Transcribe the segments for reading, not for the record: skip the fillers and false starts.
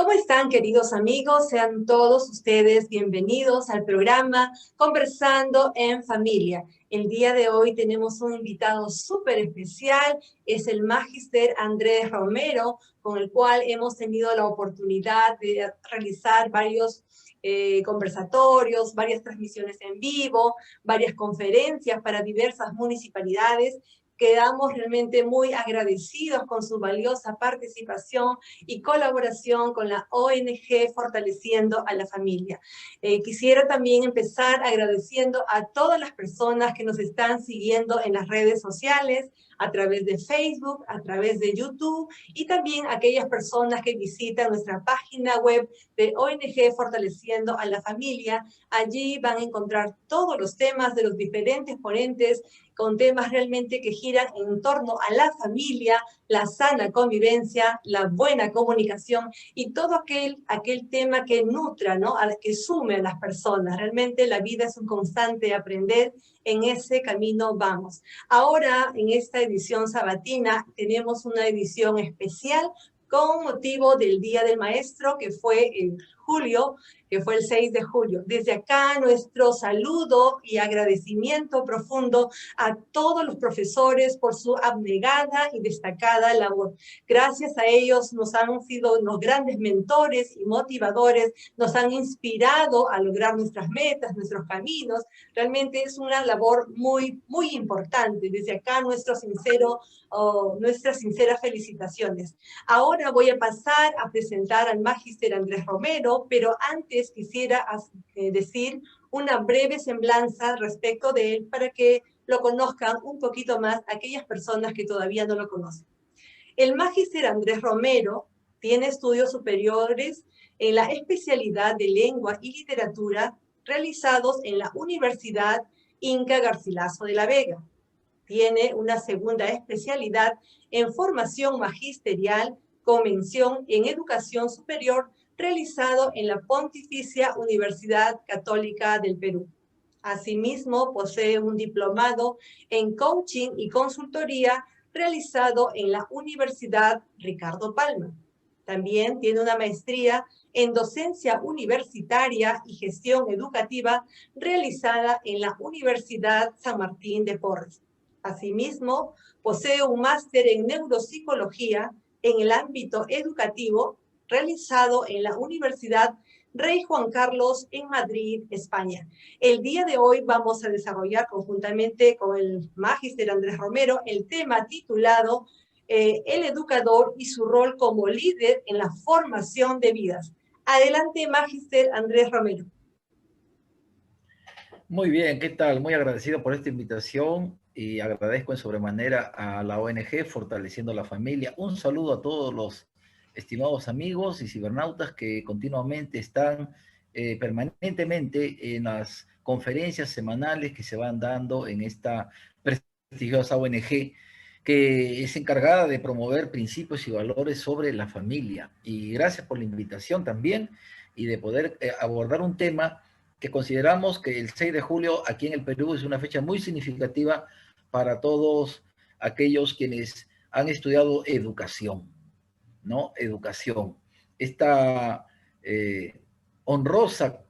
¿Cómo están, queridos amigos? Sean todos ustedes bienvenidos al programa Conversando en Familia. El día de hoy tenemos un invitado súper especial, es el Magister Andrés Romero, con el cual hemos tenido la oportunidad de realizar varios conversatorios, varias transmisiones en vivo, varias conferencias para diversas municipalidades. Quedamos realmente muy agradecidos con su valiosa participación y colaboración con la ONG Fortaleciendo a la Familia. Quisiera también empezar agradeciendo a todas las personas que nos están siguiendo en las redes sociales, a través de Facebook, a través de YouTube, y también aquellas personas que visitan nuestra página web de ONG Fortaleciendo a la Familia. Allí van a encontrar todos los temas de los diferentes ponentes, con temas realmente que giran en torno a la familia, la sana convivencia, la buena comunicación y todo aquel tema que nutra, ¿no? Que sume a las personas. Realmente la vida es un constante aprender, en ese camino vamos. Ahora, en esta edición sabatina, tenemos una edición especial con motivo del Día del Maestro, que fue en julio, que fue el 6 de julio. Desde acá, nuestro saludo y agradecimiento profundo a todos los profesores por su abnegada y destacada labor. Gracias a ellos nos han sido unos grandes mentores y motivadores, nos han inspirado a lograr nuestras metas, nuestros caminos. Realmente es una labor muy, muy importante. Desde acá, nuestras sinceras felicitaciones. Ahora voy a pasar a presentar al Magister Andrés Romero, pero antes quisiera decir una breve semblanza respecto de él para que lo conozcan un poquito más aquellas personas que todavía no lo conocen. El Magister Andrés Romero tiene estudios superiores en la especialidad de Lengua y Literatura realizados en la Universidad Inca Garcilaso de la Vega. Tiene una segunda especialidad en formación magisterial con mención en educación superior realizado en la Pontificia Universidad Católica del Perú. Asimismo, posee un diplomado en coaching y consultoría realizado en la Universidad Ricardo Palma. También tiene una maestría en docencia universitaria y gestión educativa realizada en la Universidad San Martín de Porres. Asimismo, posee un máster en neuropsicología en el ámbito educativo realizado en la Universidad Rey Juan Carlos en Madrid, España. El día de hoy vamos a desarrollar conjuntamente con el Magister Andrés Romero el tema titulado El educador y su rol como líder en la formación de vidas. Adelante, Magister Andrés Romero. Muy bien, ¿qué tal? Muy agradecido por esta invitación y agradezco en sobremanera a la ONG Fortaleciendo la Familia. Un saludo a todos los estimados amigos y cibernautas que continuamente están permanentemente en las conferencias semanales que se van dando en esta prestigiosa ONG que es encargada de promover principios y valores sobre la familia. Y gracias por la invitación también y de poder abordar un tema que consideramos que el 6 de julio aquí en el Perú es una fecha muy significativa para todos aquellos quienes han estudiado educación, ¿no? Educación. Esta honrosa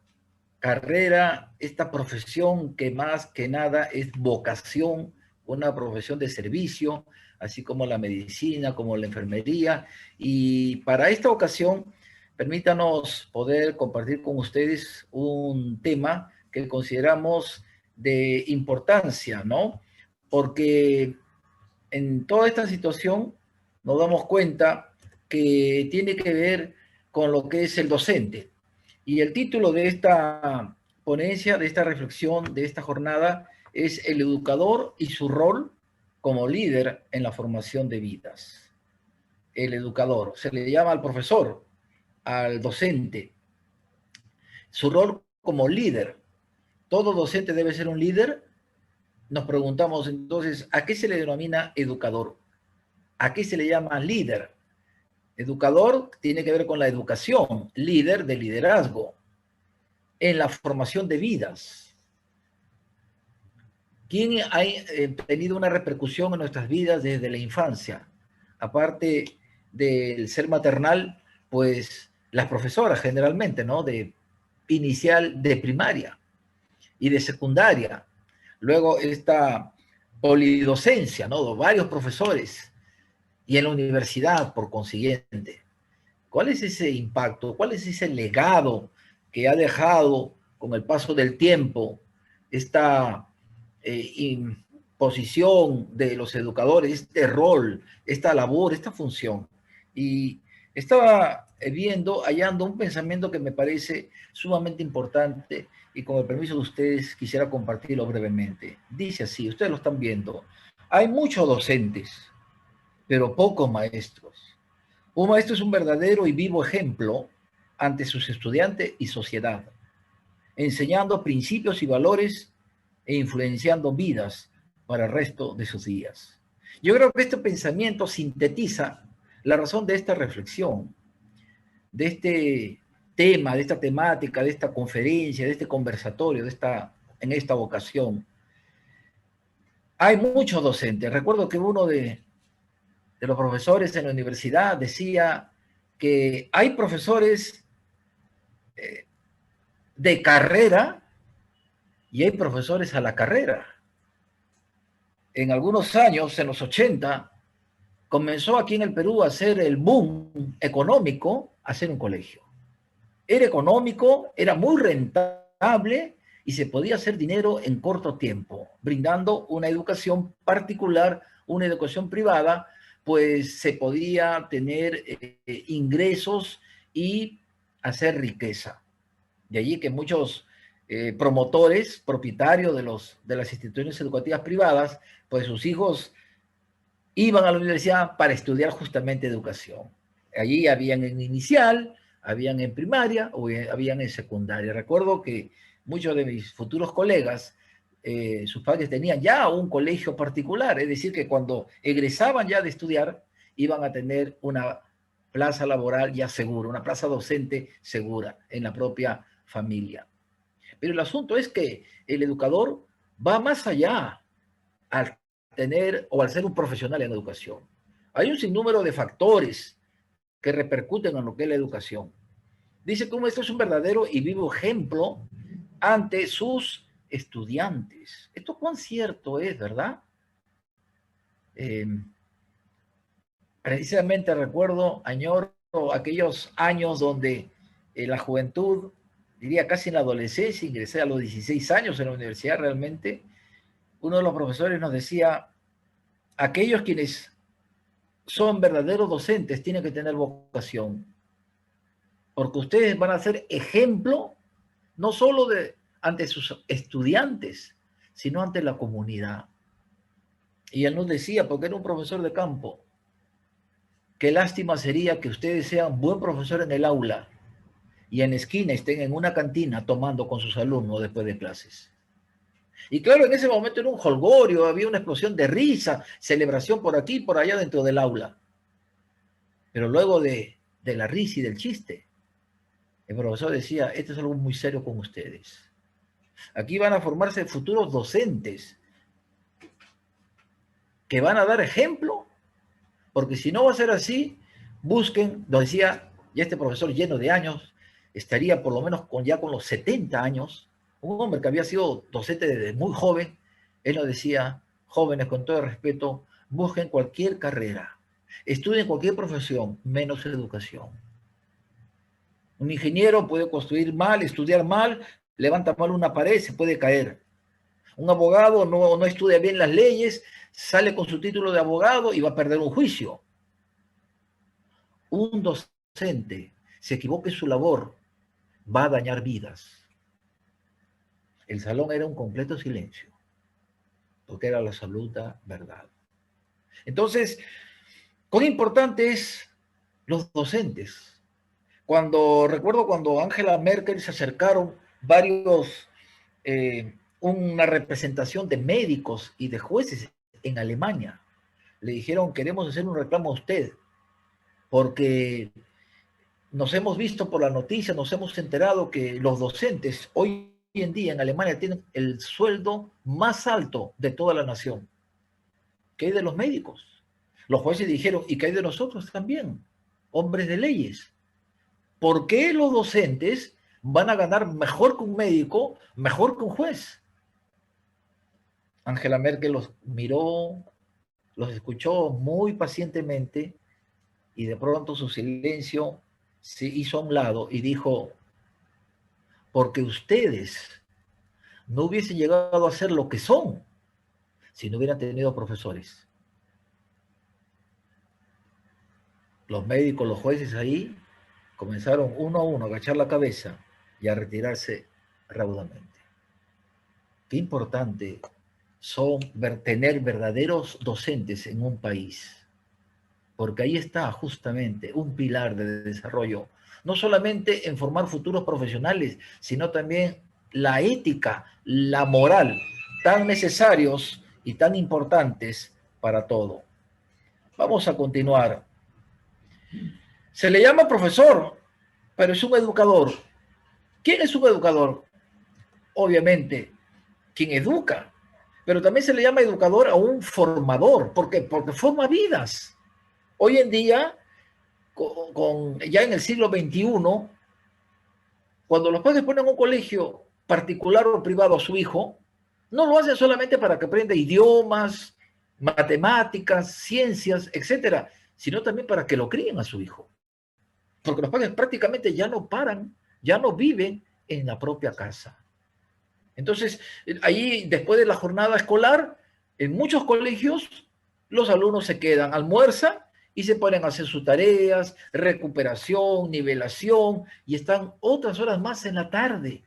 carrera, esta profesión que más que nada es vocación, una profesión de servicio, así como la medicina, como la enfermería. Y para esta ocasión, permítanos poder compartir con ustedes un tema que consideramos de importancia, ¿no? Porque en toda esta situación nos damos cuenta que tiene que ver con lo que es el docente. Y el título de esta ponencia, de esta reflexión, de esta jornada, es El educador y su rol como líder en la formación de vidas. El educador, se le llama al profesor, al docente, su rol como líder. ¿Todo docente debe ser un líder? Nos preguntamos entonces, ¿a qué se le denomina educador? ¿A qué se le llama líder? Educador tiene que ver con la educación, líder de liderazgo, en la formación de vidas. ¿Quién ha tenido una repercusión en nuestras vidas desde la infancia? Aparte del ser maternal, pues las profesoras generalmente, ¿no? De inicial, de primaria y de secundaria. Luego esta polidocencia, ¿no? Varios profesores y en la universidad, por consiguiente. ¿Cuál es ese impacto? ¿Cuál es ese legado que ha dejado con el paso del tiempo esta imposición de los educadores, este rol, esta labor, esta función? Y estaba viendo, hallando un pensamiento que me parece sumamente importante y con el permiso de ustedes quisiera compartirlo brevemente. Dice así, ustedes lo están viendo, hay muchos docentes, pero pocos maestros. Un maestro es un verdadero y vivo ejemplo ante sus estudiantes y sociedad, enseñando principios y valores e influenciando vidas para el resto de sus días. Yo creo que este pensamiento sintetiza la razón de esta reflexión, de este tema, de esta temática, de esta conferencia, de este conversatorio, en esta ocasión. Hay muchos docentes. Recuerdo que uno de los profesores en la universidad decía que hay profesores de carrera y hay profesores a la carrera. En algunos años, en los 80, comenzó aquí en el Perú a hacer el boom económico, hacer un colegio. Era económico, era muy rentable y se podía hacer dinero en corto tiempo, brindando una educación particular, una educación privada, pues se podía tener ingresos y hacer riqueza. De allí que muchos promotores, propietarios de las instituciones educativas privadas, pues sus hijos iban a la universidad para estudiar justamente educación. Allí habían en inicial, habían en primaria o habían en secundaria. Recuerdo que muchos de mis futuros colegas, sus padres tenían ya un colegio particular, es decir, que cuando egresaban ya de estudiar, iban a tener una plaza laboral ya segura, una plaza docente segura en la propia familia. Pero el asunto es que el educador va más allá al tener o al ser un profesional en educación. Hay un sinnúmero de factores que repercuten en lo que es la educación. Dice que esto es un verdadero y vivo ejemplo ante sus estudiantes. Esto cuán cierto es, ¿verdad? Precisamente recuerdo, añoro aquellos años donde la juventud, diría casi en la adolescencia, ingresé a los 16 años en la universidad realmente, uno de los profesores nos decía, aquellos quienes son verdaderos docentes tienen que tener vocación, porque ustedes van a ser ejemplo no solo ante sus estudiantes, sino ante la comunidad. Y él nos decía, porque era un profesor de campo, qué lástima sería que ustedes sean buen profesor en el aula y en la esquina estén en una cantina tomando con sus alumnos después de clases. Y claro, en ese momento era un jolgorio, había una explosión de risa, celebración por aquí y por allá dentro del aula. Pero luego de la risa y del chiste, el profesor decía, esto es algo muy serio con ustedes. Aquí van a formarse futuros docentes que van a dar ejemplo, porque si no va a ser así, busquen, lo decía ya este profesor lleno de años, estaría por lo menos ya con los 70 años, un hombre que había sido docente desde muy joven, él nos decía, jóvenes, con todo el respeto, busquen cualquier carrera, estudien cualquier profesión, menos educación. Un ingeniero puede construir mal, estudiar mal, levanta mal una pared, se puede caer. Un abogado no estudia bien las leyes, sale con su título de abogado y va a perder un juicio. Un docente se equivoca en su labor, va a dañar vidas. El salón era un completo silencio, porque era la absoluta verdad. Entonces, ¿cuán importante es los docentes? Recuerdo cuando Angela Merkel se acercaron varios, una representación de médicos y de jueces en Alemania, le dijeron, queremos hacer un reclamo a usted, porque nos hemos visto por la noticia, nos hemos enterado que los docentes hoy en día en Alemania tienen el sueldo más alto de toda la nación. ¿Qué hay de los médicos? Los jueces dijeron, ¿y qué hay de nosotros también? Hombres de leyes. ¿Por qué los docentes van a ganar mejor que un médico, mejor que un juez? Angela Merkel los miró, los escuchó muy pacientemente y de pronto su silencio se hizo a un lado y dijo, porque ustedes no hubiesen llegado a ser lo que son si no hubieran tenido profesores. Los médicos, los jueces ahí comenzaron uno a uno a agachar la cabeza y a retirarse raudamente. Qué importante son tener verdaderos docentes en un país, porque ahí está justamente un pilar de desarrollo, no solamente en formar futuros profesionales, sino también la ética, la moral, tan necesarios y tan importantes para todo. Vamos a continuar. Se le llama profesor, pero es un educador. ¿Quién es un educador? Obviamente, quien educa, pero también se le llama educador a un formador. ¿Por qué? Porque forma vidas. Hoy en día, ya en el siglo XXI, cuando los padres ponen un colegio particular o privado a su hijo, no lo hacen solamente para que aprenda idiomas, matemáticas, ciencias, etcétera, sino también para que lo críen a su hijo. Porque los padres prácticamente ya no paran, ya no viven en la propia casa. Entonces, ahí después de la jornada escolar, en muchos colegios, los alumnos se quedan, almuerzan y se ponen a hacer sus tareas, recuperación, nivelación, y están otras horas más en la tarde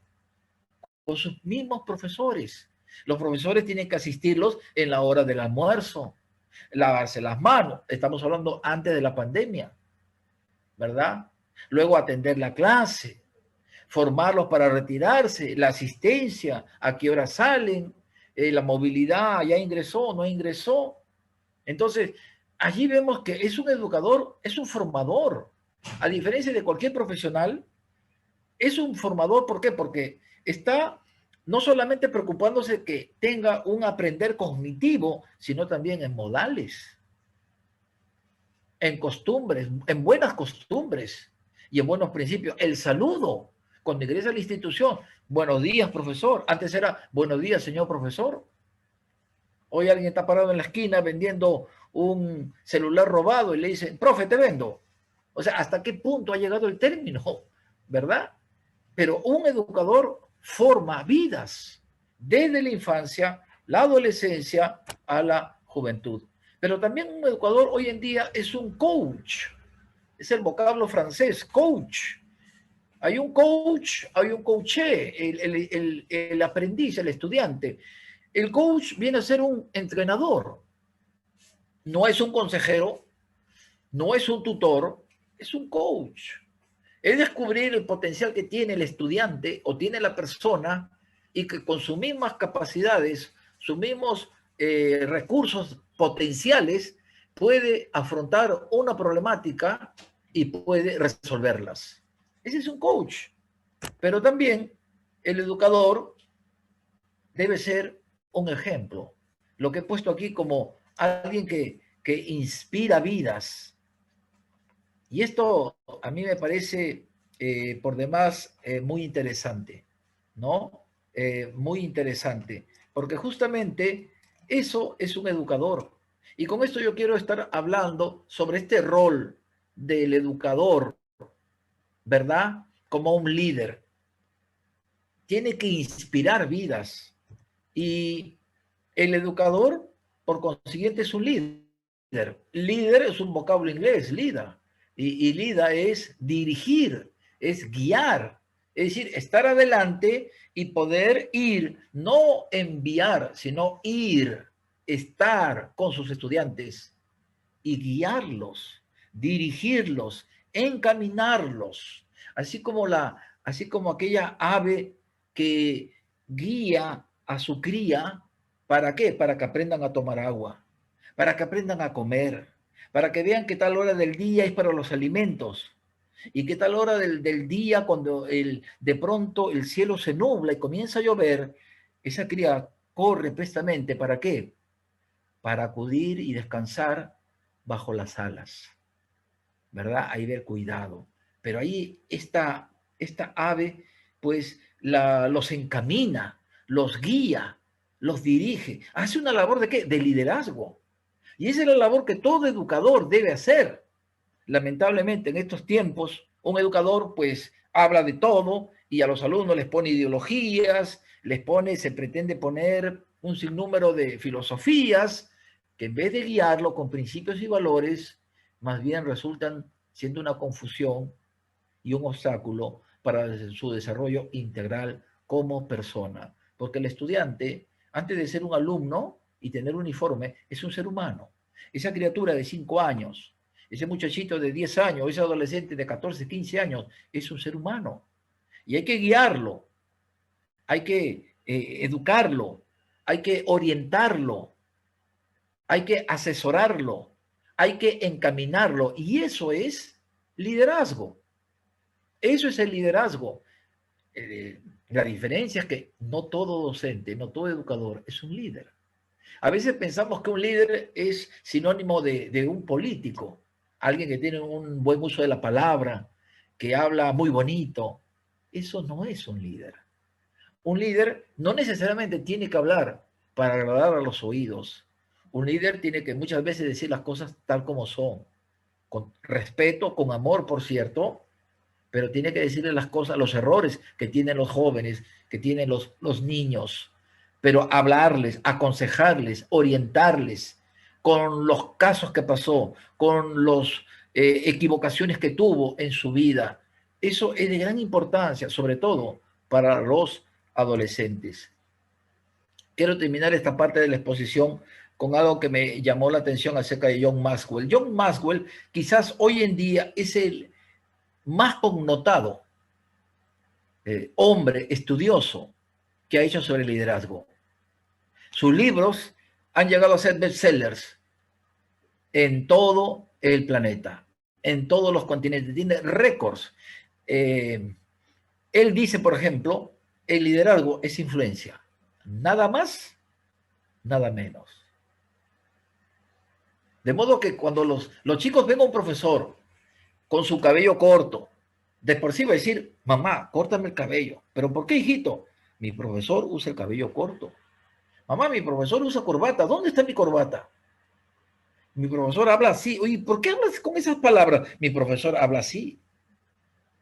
con sus mismos profesores. Los profesores tienen que asistirlos en la hora del almuerzo, lavarse las manos. Estamos hablando antes de la pandemia, ¿verdad? Luego atender la clase, formarlos para retirarse, la asistencia, a qué hora salen, la movilidad, ya ingresó, no ingresó. Entonces, allí vemos que es un educador, es un formador. A diferencia de cualquier profesional, es un formador. ¿Por qué? Porque está no solamente preocupándose que tenga un aprender cognitivo, sino también en modales, en costumbres, en buenas costumbres y en buenos principios. El saludo, cuando ingresa a la institución, buenos días, profesor. Antes era buenos días, señor profesor. Hoy alguien está parado en la esquina vendiendo un celular robado y le dicen, profe, te vendo. O sea, ¿hasta qué punto ha llegado el término? ¿Verdad? Pero un educador forma vidas desde la infancia, la adolescencia a la juventud. Pero también un educador hoy en día es un coach. Es el vocablo francés, coach. Hay un coach, hay un coaché, el aprendiz, el estudiante. El coach viene a ser un entrenador. No es un consejero, no es un tutor, es un coach. Es descubrir el potencial que tiene el estudiante o tiene la persona y que con sus mismas capacidades, sus mismos recursos potenciales, puede afrontar una problemática y puede resolverlas. Ese es un coach. Pero también el educador debe ser un ejemplo. Lo que he puesto aquí como alguien que inspira vidas. Y esto a mí me parece por demás muy interesante, ¿no? Muy interesante, porque justamente eso es un educador. Y con esto yo quiero estar hablando sobre este rol del educador, ¿verdad? Como un líder. Tiene que inspirar vidas. Y el educador, por consiguiente, es un líder. Líder es un vocablo inglés, leader. Y leader es dirigir, es guiar. Es decir, estar adelante y poder ir, no enviar, sino ir, estar con sus estudiantes y guiarlos, dirigirlos, encaminarlos. Así como aquella ave que guía a su cría. ¿Para qué? Para que aprendan a tomar agua, para que aprendan a comer, para que vean qué tal hora del día es para los alimentos y qué tal hora del día cuando de pronto el cielo se nubla y comienza a llover, esa cría corre prestamente. ¿Para qué? Para acudir y descansar bajo las alas, ¿verdad? Ahí ver cuidado. Pero ahí esta ave, pues, los encamina, los guía, los dirige. Hace una labor ¿de qué? De liderazgo. Y esa es la labor que todo educador debe hacer. Lamentablemente, en estos tiempos, un educador, pues, habla de todo y a los alumnos les pone ideologías, se pretende poner un sinnúmero de filosofías que en vez de guiarlo con principios y valores, más bien resultan siendo una confusión y un obstáculo para su desarrollo integral como persona. Porque el estudiante, antes de ser un alumno y tener un uniforme, es un ser humano. Esa criatura de 5 años, ese muchachito de 10 años, ese adolescente de 14, 15 años, es un ser humano. Y hay que guiarlo, hay que educarlo, hay que orientarlo, hay que asesorarlo, hay que encaminarlo. Y eso es liderazgo. Eso es el liderazgo. La diferencia es que no todo docente, no todo educador es un líder. A veces pensamos que un líder es sinónimo de un político, alguien que tiene un buen uso de la palabra, que habla muy bonito. Eso no es un líder. Un líder no necesariamente tiene que hablar para agradar a los oídos. Un líder tiene que muchas veces decir las cosas tal como son, con respeto, con amor, por cierto, pero tiene que decirle las cosas, los errores que tienen los jóvenes, que tienen los niños, pero hablarles, aconsejarles, orientarles con los casos que pasó, con las equivocaciones que tuvo en su vida. Eso es de gran importancia, sobre todo para los adolescentes. Quiero terminar esta parte de la exposición con algo que me llamó la atención acerca de John Maxwell. John Maxwell quizás hoy en día es el más connotado hombre estudioso que ha hecho sobre liderazgo. Sus libros han llegado a ser bestsellers en todo el planeta, en todos los continentes, tiene récords. Él dice, por ejemplo, el liderazgo es influencia, nada más, nada menos. De modo que cuando los chicos ven a un profesor con su cabello corto, de por sí va a decir, mamá, córtame el cabello. ¿Pero por qué, hijito? Mi profesor usa el cabello corto. Mamá, mi profesor usa corbata. ¿Dónde está mi corbata? Mi profesor habla así. Oye, ¿por qué hablas con esas palabras? Mi profesor habla así.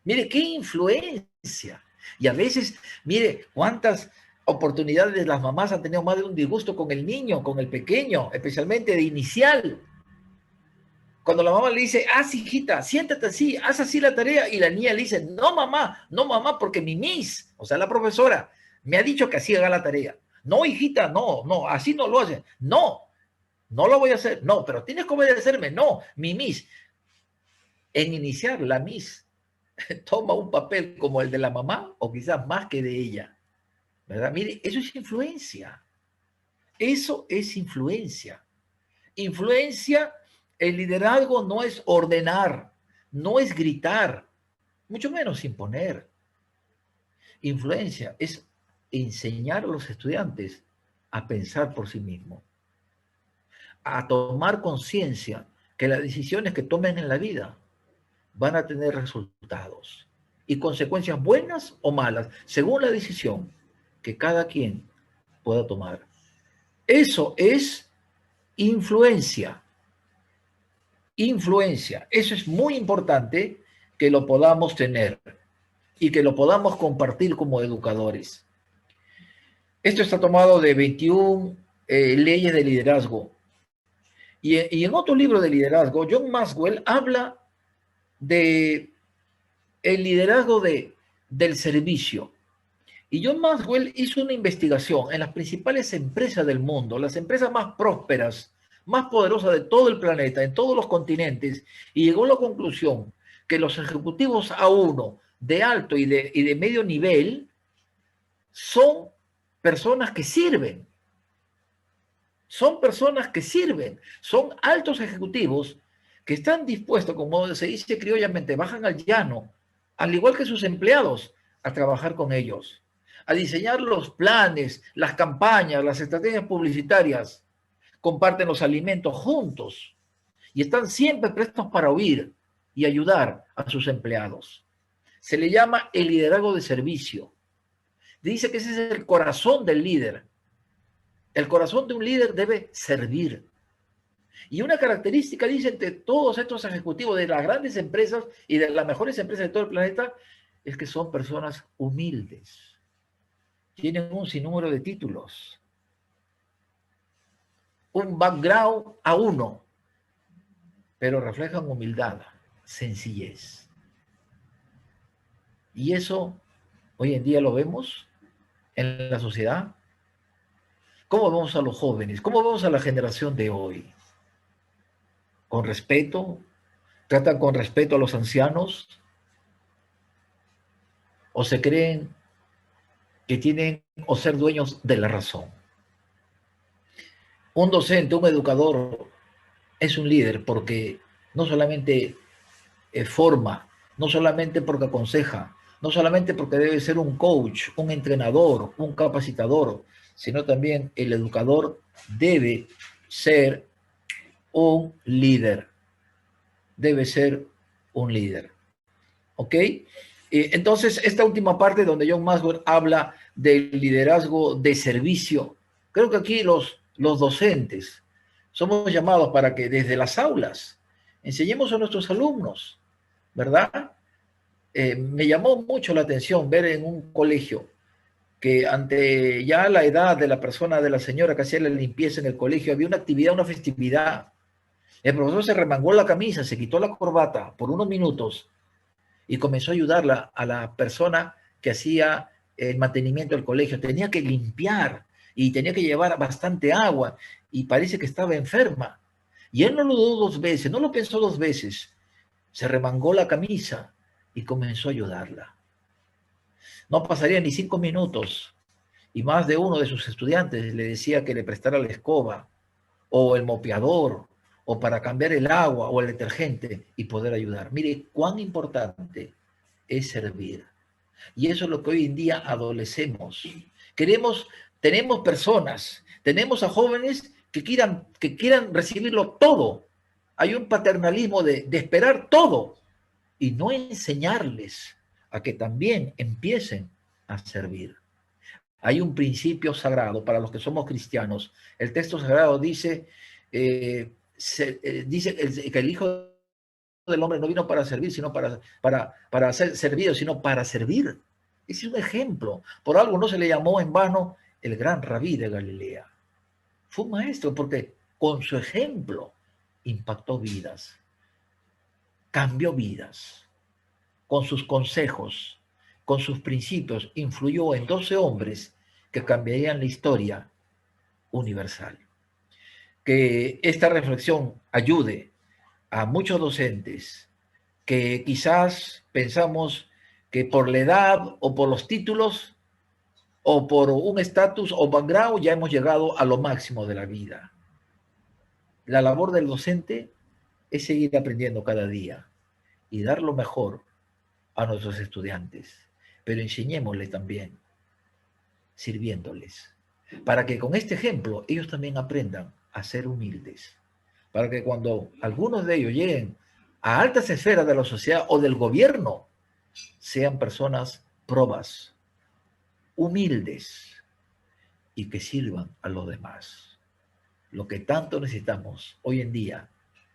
Mire, qué influencia. Y a veces, mire, cuántas oportunidades las mamás han tenido más de un disgusto con el niño, con el pequeño, especialmente de inicial. Cuando la mamá le dice, hijita, siéntate así, haz así la tarea, y la niña le dice, no, mamá, porque mi miss, o sea, la profesora, me ha dicho que así haga la tarea. No, hijita, no, así no lo hace. No lo voy a hacer. No, pero tienes que obedecerme. No, mi miss. En iniciar, la miss toma un papel como el de la mamá, o quizás más que de ella. ¿Verdad? Mire, eso es influencia. Eso es influencia. Influencia. El liderazgo no es ordenar, no es gritar, mucho menos imponer. Influencia es enseñar a los estudiantes a pensar por sí mismos, a tomar conciencia que las decisiones que tomen en la vida van a tener resultados y consecuencias buenas o malas, según la decisión que cada quien pueda tomar. Eso es influencia. Influencia. Eso es muy importante que lo podamos tener y que lo podamos compartir como educadores. Esto está tomado de 21 leyes de liderazgo. Y en otro libro de liderazgo, John Maxwell habla de el liderazgo del servicio. Y John Maxwell hizo una investigación en las principales empresas del mundo, las empresas más prósperas, más poderosa de todo el planeta, en todos los continentes, y llegó a la conclusión que los ejecutivos A1 de alto y de medio nivel son personas que sirven. Son personas que sirven. Son altos ejecutivos que están dispuestos, como se dice criollamente, bajan al llano, al igual que sus empleados, a trabajar con ellos, a diseñar los planes, las campañas, las estrategias publicitarias, comparten los alimentos juntos y están siempre prestos para oír y ayudar a sus empleados. Se le llama el liderazgo de servicio. Dice que ese es el corazón del líder. El corazón de un líder debe servir. Y una característica, dicen, de todos estos ejecutivos de las grandes empresas y de las mejores empresas de todo el planeta, es que son personas humildes. Tienen un sinnúmero de títulos. Un background a uno, pero reflejan humildad, sencillez. Y eso hoy en día lo vemos en la sociedad. ¿Cómo vemos a los jóvenes? ¿Cómo vemos a la generación de hoy? ¿Con respeto? ¿Tratan con respeto a los ancianos? ¿O se creen que tienen o ser dueños de la razón? Un docente, un educador, es un líder porque no solamente forma, no solamente porque aconseja, no solamente porque debe ser un coach, un entrenador, un capacitador, sino también el educador debe ser un líder. Debe ser un líder. ¿Ok? Entonces, esta última parte donde John Maxwell habla del liderazgo de servicio, creo que aquí los docentes somos llamados para que desde las aulas enseñemos a nuestros alumnos, ¿verdad? Me llamó mucho la atención ver en un colegio que ante ya la edad de la persona, de la señora que hacía la limpieza en el colegio, había una actividad, una festividad. El profesor se remangó la camisa, se quitó la corbata por unos minutos y comenzó a ayudarla a la persona que hacía el mantenimiento del colegio. Tenía que limpiar y tenía que llevar bastante agua y parece que estaba enferma. Y él no lo dudó dos veces, no lo pensó dos veces. Se remangó la camisa y comenzó a ayudarla. No pasaría ni 5 minutos y más de uno de sus estudiantes le decía que le prestara la escoba o el mopeador o para cambiar el agua o el detergente y poder ayudar. Mire cuán importante es servir. Y eso es lo que hoy en día adolecemos. Tenemos personas, tenemos a jóvenes que quieran recibirlo todo. Hay un paternalismo de esperar todo y no enseñarles a que también empiecen a servir. Hay un principio sagrado para los que somos cristianos. El texto sagrado dice, dice que el Hijo del Hombre no vino para servir, sino para ser servido, sino para servir. Ese es un ejemplo. Por algo no se le llamó en vano el gran rabí de Galilea. Fue un maestro porque con su ejemplo impactó vidas, cambió vidas. Con sus consejos, con sus principios, influyó en 12 hombres que cambiarían la historia universal. Que esta reflexión ayude a muchos docentes que quizás pensamos que por la edad o por los títulos o por un estatus o background ya hemos llegado a lo máximo de la vida. La labor del docente es seguir aprendiendo cada día y dar lo mejor a nuestros estudiantes, pero enseñémosles también sirviéndoles, para que con este ejemplo ellos también aprendan a ser humildes, para que cuando algunos de ellos lleguen a altas esferas de la sociedad o del gobierno, sean personas probas, humildes y que sirvan a los demás, lo que tanto necesitamos hoy en día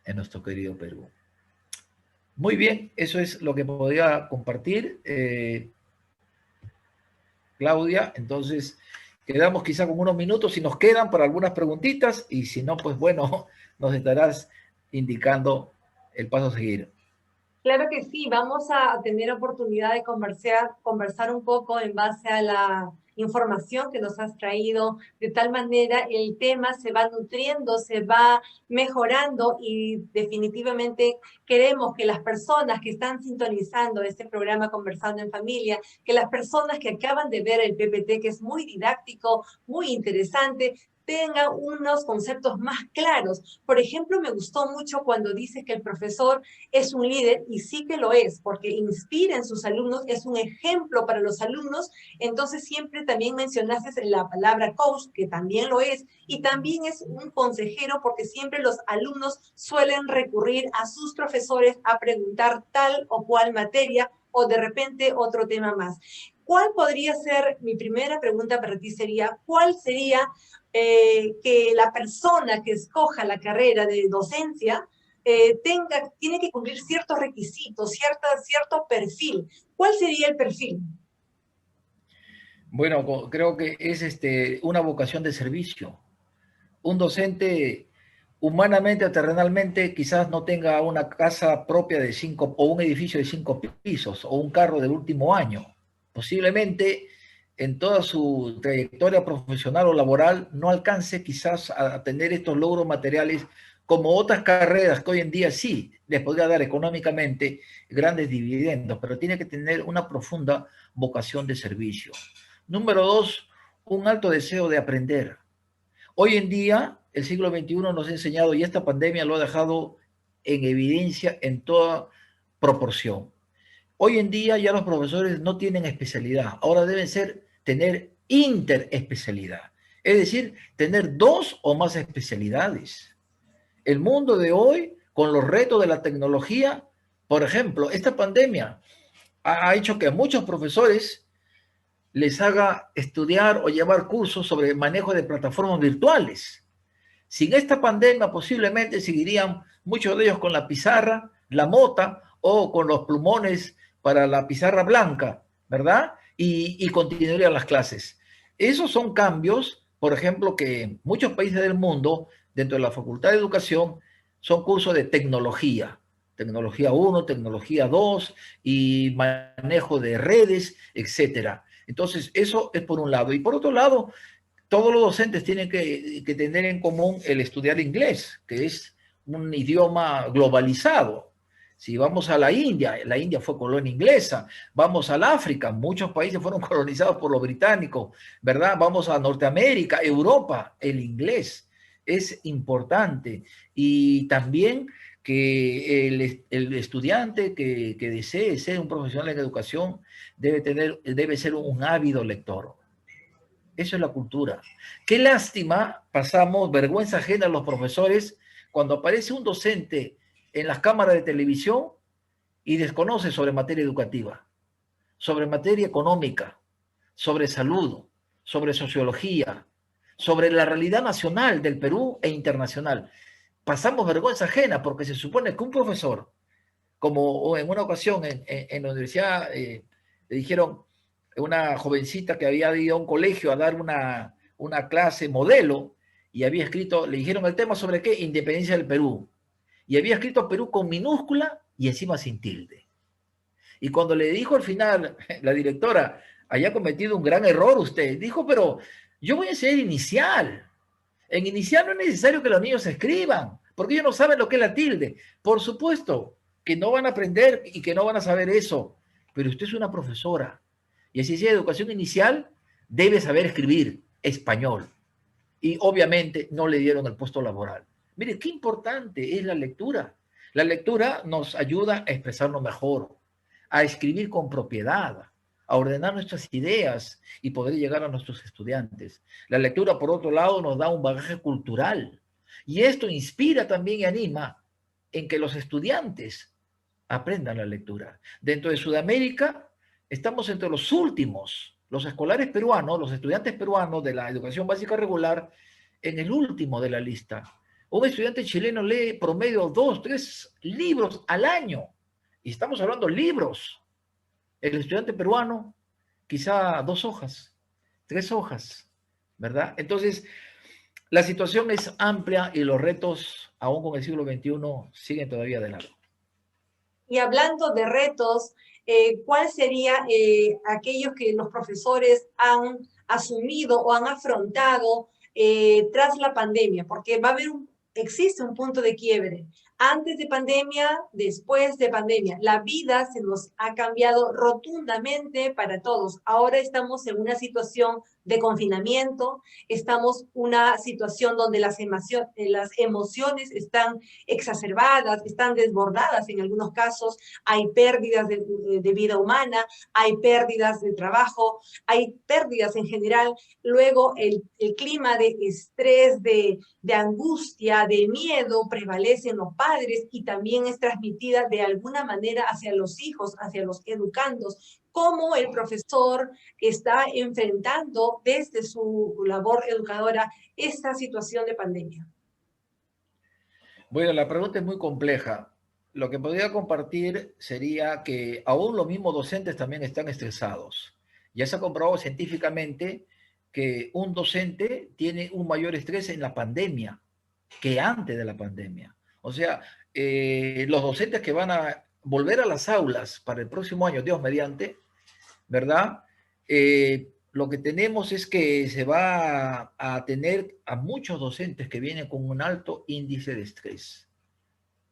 en nuestro querido Perú. Muy bien, eso es lo que podría compartir, Claudia. Entonces, quedamos quizá con unos minutos, si nos quedan, para algunas preguntitas, y si no, pues bueno, nos estarás indicando el paso a seguir. Claro que sí, vamos a tener oportunidad de conversar un poco en base a la información que nos has traído. De tal manera el tema se va nutriendo, se va mejorando y definitivamente queremos que las personas que están sintonizando este programa Conversando en Familia, que las personas que acaban de ver el PPT, que es muy didáctico, muy interesante, tenga unos conceptos más claros. Por ejemplo, me gustó mucho cuando dice que el profesor es un líder, y sí que lo es, porque inspira en sus alumnos, es un ejemplo para los alumnos. Entonces siempre también mencionaste la palabra coach, que también lo es, y también es un consejero, porque siempre los alumnos suelen recurrir a sus profesores a preguntar tal o cual materia, o de repente otro tema más. ¿Cuál podría ser, mi primera pregunta para ti sería, cuál sería que la persona que escoja la carrera de docencia tiene que cumplir ciertos requisitos, cierto perfil? ¿Cuál sería el perfil? Bueno, creo que es una vocación de servicio. Un docente humanamente o terrenalmente quizás no tenga una casa propia de 5 o un edificio de 5 pisos o un carro del último año. Posiblemente en toda su trayectoria profesional o laboral no alcance quizás a tener estos logros materiales como otras carreras que hoy en día sí les podría dar económicamente grandes dividendos, pero tiene que tener una profunda vocación de servicio. Número dos, un alto deseo de aprender. Hoy en día, el siglo XXI nos ha enseñado, y esta pandemia lo ha dejado en evidencia en toda proporción. Hoy en día ya los profesores no tienen especialidad, ahora deben tener interespecialidad, es decir, tener 2 o más especialidades. El mundo de hoy, con los retos de la tecnología, por ejemplo, esta pandemia ha hecho que a muchos profesores les haga estudiar o llevar cursos sobre manejo de plataformas virtuales. Sin esta pandemia posiblemente seguirían muchos de ellos con la pizarra, la mota o con los plumones para la pizarra blanca, ¿verdad? Y continuarían las clases. Esos son cambios, por ejemplo, que en muchos países del mundo, dentro de la Facultad de Educación, son cursos de tecnología. Tecnología 1, tecnología 2 y manejo de redes, etcétera. Entonces, eso es por un lado. Y por otro lado, todos los docentes tienen que tener en común el estudiar inglés, que es un idioma globalizado. Si vamos a la India fue colonia inglesa. Vamos al África, muchos países fueron colonizados por los británicos, ¿verdad? Vamos a Norteamérica, Europa, el inglés es importante. Y también que el estudiante que desee ser un profesional en educación debe ser un ávido lector. Eso es la cultura. Qué lástima, pasamos vergüenza ajena a los profesores cuando aparece un docente en las cámaras de televisión y desconoce sobre materia educativa, sobre materia económica, sobre salud, sobre sociología, sobre la realidad nacional del Perú e internacional. Pasamos vergüenza ajena porque se supone que un profesor, como en una ocasión en la universidad, le dijeron una jovencita que había ido a un colegio a dar una clase modelo y había escrito, le dijeron el tema sobre qué, independencia del Perú. Y había escrito Perú con minúscula y encima sin tilde. Y cuando le dijo al final la directora, haya cometido un gran error usted, dijo, pero yo voy a enseñar inicial. En inicial no es necesario que los niños escriban, porque ellos no saben lo que es la tilde. Por supuesto que no van a aprender y que no van a saber eso, pero usted es una profesora. Y así sea educación inicial, debe saber escribir español. Y obviamente no le dieron el puesto laboral. Mire, qué importante es la lectura. La lectura nos ayuda a expresarnos mejor, a escribir con propiedad, a ordenar nuestras ideas y poder llegar a nuestros estudiantes. La lectura, por otro lado, nos da un bagaje cultural. Y esto inspira también y anima en que los estudiantes aprendan la lectura. Dentro de Sudamérica, estamos entre los últimos, los escolares peruanos, los estudiantes peruanos de la educación básica regular, en el último de la lista. Un estudiante chileno lee promedio 2, 3 libros al año. Y estamos hablando de libros. El estudiante peruano, quizá 2 hojas, 3 hojas, ¿verdad? Entonces, la situación es amplia y los retos, aún con el siglo XXI, siguen todavía de largo. Y hablando de retos, ¿cuál sería aquellos que los profesores han asumido o han afrontado tras la pandemia? Porque existe un punto de quiebre. Antes de pandemia, después de pandemia. La vida se nos ha cambiado rotundamente para todos. Ahora estamos en una situación de confinamiento, estamos en una situación donde las emociones están exacerbadas, están desbordadas en algunos casos, hay pérdidas de vida humana, hay pérdidas de trabajo, hay pérdidas en general. Luego el clima de estrés, de angustia, de miedo prevalece en los padres y también es transmitida de alguna manera hacia los hijos, hacia los educandos, cómo el profesor está enfrentando desde su labor educadora esta situación de pandemia. Bueno, la pregunta es muy compleja. Lo que podría compartir sería que aún los mismos docentes también están estresados. Ya se ha comprobado científicamente que un docente tiene un mayor estrés en la pandemia que antes de la pandemia. O sea, los docentes que van a volver a las aulas para el próximo año, Dios mediante, ¿verdad? Lo que tenemos es que se va a tener a muchos docentes que vienen con un alto índice de estrés,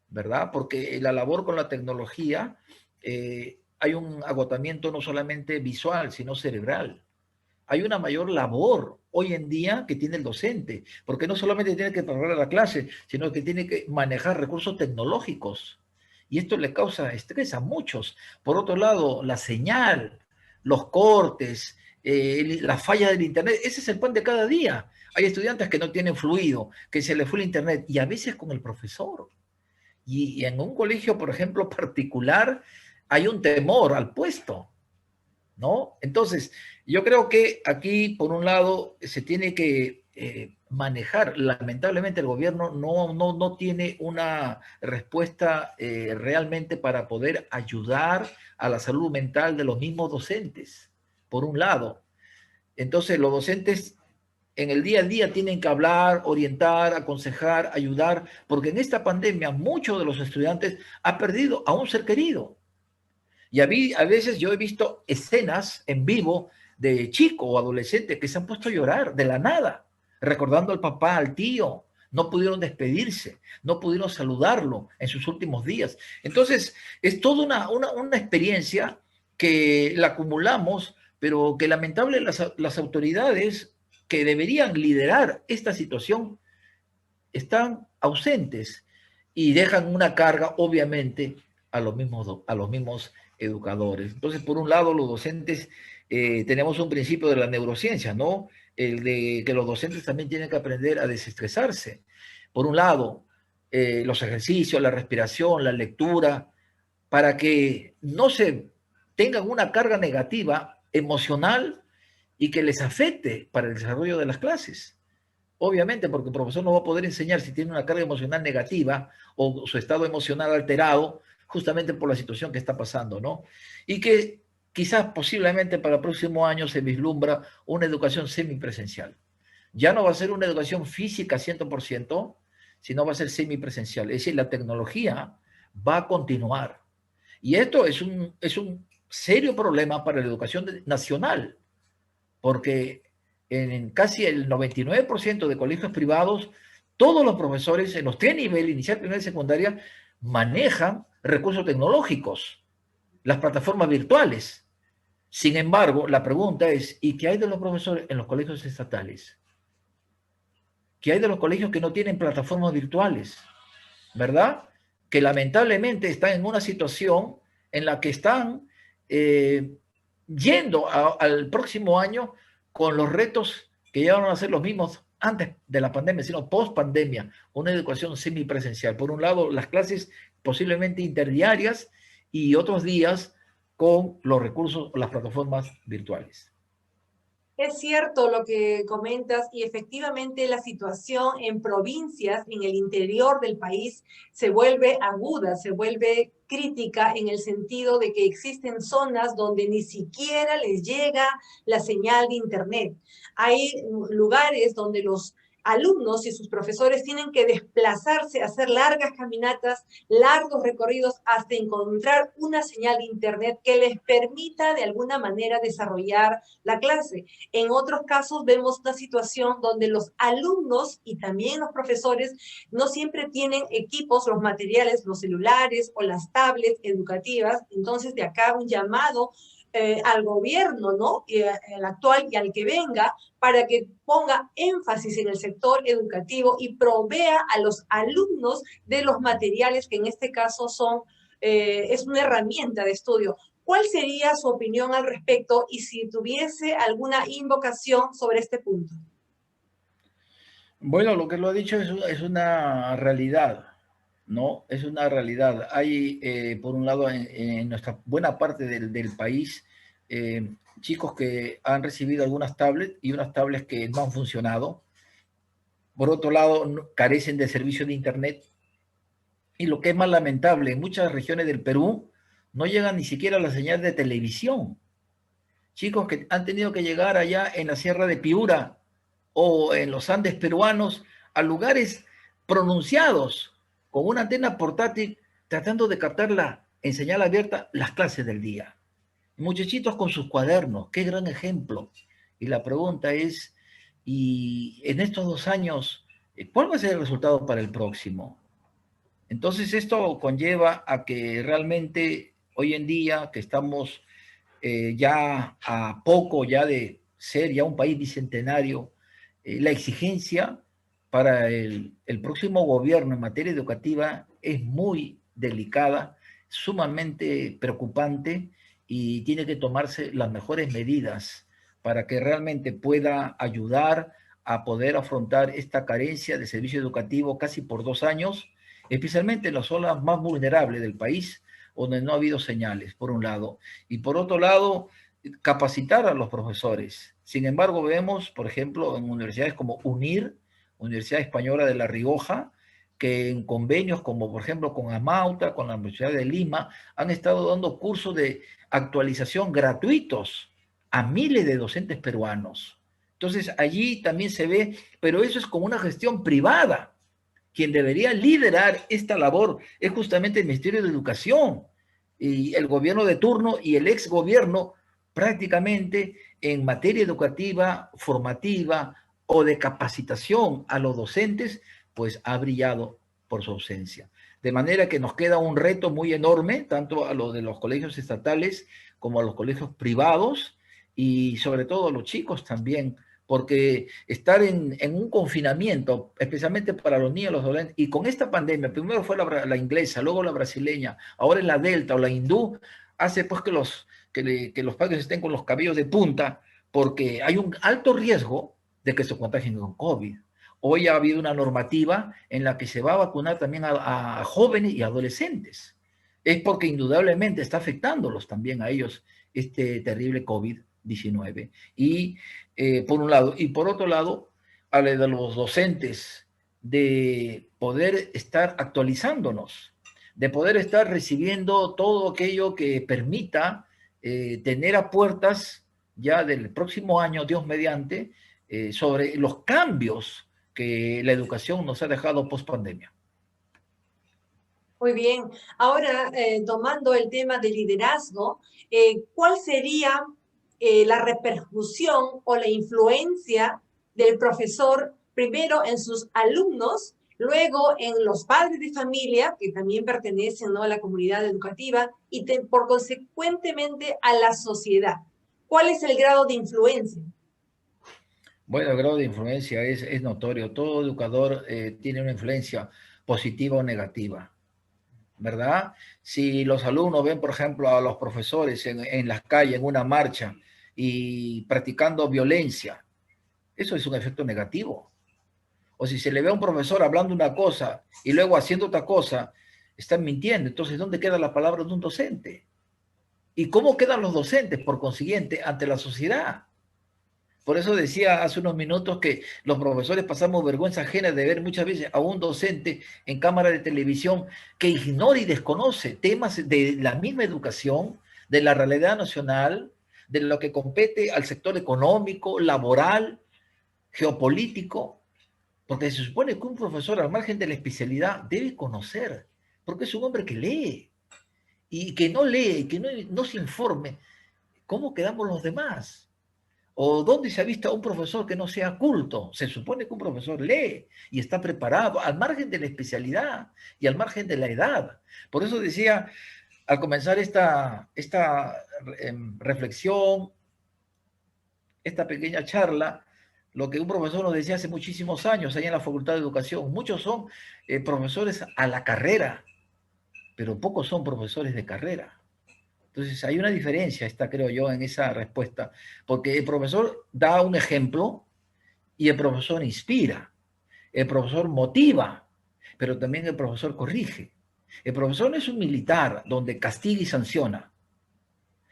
¿verdad? Porque la labor con la tecnología, hay un agotamiento no solamente visual, sino cerebral. Hay una mayor labor hoy en día que tiene el docente, porque no solamente tiene que preparar la clase, sino que tiene que manejar recursos tecnológicos. Y esto le causa estrés a muchos. Por otro lado, la señal, los cortes, la falla del Internet, ese es el pan de cada día. Hay estudiantes que no tienen fluido, que se les fue el Internet, y a veces con el profesor. Y en un colegio, por ejemplo, particular, hay un temor al puesto, ¿no? Entonces, yo creo que aquí, por un lado, se tiene que manejar. Lamentablemente, el gobierno no tiene una respuesta realmente para poder ayudar a la salud mental de los mismos docentes, por un lado. Entonces, los docentes en el día a día tienen que hablar, orientar, aconsejar, ayudar, porque en esta pandemia muchos de los estudiantes han perdido a un ser querido. Y a veces yo he visto escenas en vivo de chicos o adolescentes que se han puesto a llorar de la nada, recordando al papá, al tío. No pudieron despedirse, no pudieron saludarlo en sus últimos días. Entonces, es toda una experiencia que la acumulamos, pero que lamentable las autoridades que deberían liderar esta situación están ausentes y dejan una carga, obviamente, a los mismos educadores. Entonces, por un lado, los docentes, tenemos un principio de la neurociencia, ¿no? El de que los docentes también tienen que aprender a desestresarse. Por un lado, los ejercicios, la respiración, la lectura, para que no se tengan una carga negativa emocional y que les afecte para el desarrollo de las clases. Obviamente, porque el profesor no va a poder enseñar si tiene una carga emocional negativa o su estado emocional alterado, justamente por la situación que está pasando, ¿no? Y que quizás posiblemente para el próximo año se vislumbra una educación semipresencial. Ya no va a ser una educación física 100%, sino va a ser semipresencial. Es decir, la tecnología va a continuar. Y esto es un serio problema para la educación nacional, porque en casi el 99% de colegios privados, todos los profesores en los tres niveles, inicial, primaria y secundaria, manejan recursos tecnológicos, las plataformas virtuales. Sin embargo, la pregunta es, ¿y qué hay de los profesores en los colegios estatales? ¿Qué hay de los colegios que no tienen plataformas virtuales? ¿Verdad? Que lamentablemente están en una situación en la que están yendo al próximo año con los retos que ya van a ser los mismos antes de la pandemia, sino post pandemia, una educación semipresencial. Por un lado, las clases posiblemente interdiarias y otros días con los recursos o las plataformas virtuales. Es cierto lo que comentas y efectivamente la situación en provincias, en el interior del país, se vuelve aguda, se vuelve crítica en el sentido de que existen zonas donde ni siquiera les llega la señal de internet. Hay lugares donde los alumnos y sus profesores tienen que desplazarse, hacer largas caminatas, largos recorridos hasta encontrar una señal de internet que les permita de alguna manera desarrollar la clase. En otros casos vemos una situación donde los alumnos y también los profesores no siempre tienen equipos, los materiales, los celulares o las tablets educativas. Entonces, de acá un llamado al gobierno, ¿no? El actual y al que venga, para que ponga énfasis en el sector educativo y provea a los alumnos de los materiales que en este caso son, es una herramienta de estudio. ¿Cuál sería su opinión al respecto y si tuviese alguna invocación sobre este punto? Bueno, lo que lo ha dicho es una realidad, ¿no? Es una realidad. Hay, por un lado, en nuestra buena parte del país, chicos que han recibido algunas tablets y unas tablets que no han funcionado. Por otro lado, carecen de servicio de Internet. Y lo que es más lamentable, en muchas regiones del Perú no llegan ni siquiera a la señal de televisión. Chicos que han tenido que llegar allá en la Sierra de Piura o en los Andes peruanos a lugares pronunciados con una antena portátil tratando de captarla en señal abierta las clases del día. Muchachitos con sus cuadernos, qué gran ejemplo. Y la pregunta es, ¿y en estos 2 años, cuál va a ser el resultado para el próximo? Entonces esto conlleva a que realmente hoy en día que estamos ya a poco ya de ser ya un país bicentenario, la exigencia para el próximo gobierno en materia educativa es muy delicada, sumamente preocupante y tiene que tomarse las mejores medidas para que realmente pueda ayudar a poder afrontar esta carencia de servicio educativo casi por 2 años, especialmente en las zonas más vulnerables del país, donde no ha habido señales, por un lado. Y por otro lado, capacitar a los profesores. Sin embargo, vemos, por ejemplo, en universidades como UNIR, Universidad Española de La Rioja, que en convenios como, por ejemplo, con Amauta, con la Universidad de Lima, han estado dando cursos de actualización gratuitos a miles de docentes peruanos. Entonces, allí también se ve, pero eso es como una gestión privada. Quien debería liderar esta labor es justamente el Ministerio de Educación y el gobierno de turno y el ex gobierno prácticamente en materia educativa, formativa o de capacitación a los docentes, pues ha brillado por su ausencia. De manera que nos queda un reto muy enorme, tanto a los de los colegios estatales como a los colegios privados y sobre todo a los chicos también, porque estar en un confinamiento, especialmente para los niños, los adolescentes, y con esta pandemia, primero fue la inglesa, luego la brasileña, ahora es la delta o la hindú, hace pues que los padres estén con los cabellos de punta, porque hay un alto riesgo de que se contagien con COVID. Hoy ha habido una normativa en la que se va a vacunar también a jóvenes y adolescentes. Es porque indudablemente está afectándolos también a ellos este terrible COVID-19. Y por un lado, y por otro lado, a la de los docentes, de poder estar actualizándonos, de poder estar recibiendo todo aquello que permita tener a puertas ya del próximo año, Dios mediante, sobre los cambios que la educación nos ha dejado post pandemia. Muy bien. Ahora, tomando el tema de liderazgo, ¿cuál sería la repercusión o la influencia del profesor primero en sus alumnos, luego en los padres de familia, que también pertenecen, ¿no?, a la comunidad educativa, y por consecuentemente a la sociedad? ¿Cuál es el grado de influencia? Bueno, el grado de influencia es notorio. Todo educador tiene una influencia positiva o negativa, ¿verdad? Si los alumnos ven, por ejemplo, a los profesores en las calles, en una marcha, y practicando violencia, eso es un efecto negativo. O si se le ve a un profesor hablando una cosa y luego haciendo otra cosa, están mintiendo. Entonces, ¿dónde queda la palabra de un docente? ¿Y cómo quedan los docentes, por consiguiente, ante la sociedad? Por eso decía hace unos minutos que los profesores pasamos vergüenza ajena de ver muchas veces a un docente en cámara de televisión que ignora y desconoce temas de la misma educación, de la realidad nacional, de lo que compete al sector económico, laboral, geopolítico. Porque se supone que un profesor, al margen de la especialidad, debe conocer, porque es un hombre que lee, y que no lee, que no se informe, ¿cómo quedamos los demás? ¿O dónde se ha visto a un profesor que no sea culto? Se supone que un profesor lee y está preparado al margen de la especialidad y al margen de la edad. Por eso decía, al comenzar esta reflexión, esta pequeña charla, lo que un profesor nos decía hace muchísimos años allá en la Facultad de Educación. Muchos son profesores a la carrera, pero pocos son profesores de carrera. Entonces hay una diferencia, esta creo yo, en esa respuesta, porque el profesor da un ejemplo y el profesor inspira, el profesor motiva, pero también el profesor corrige. El profesor no es un militar donde castiga y sanciona,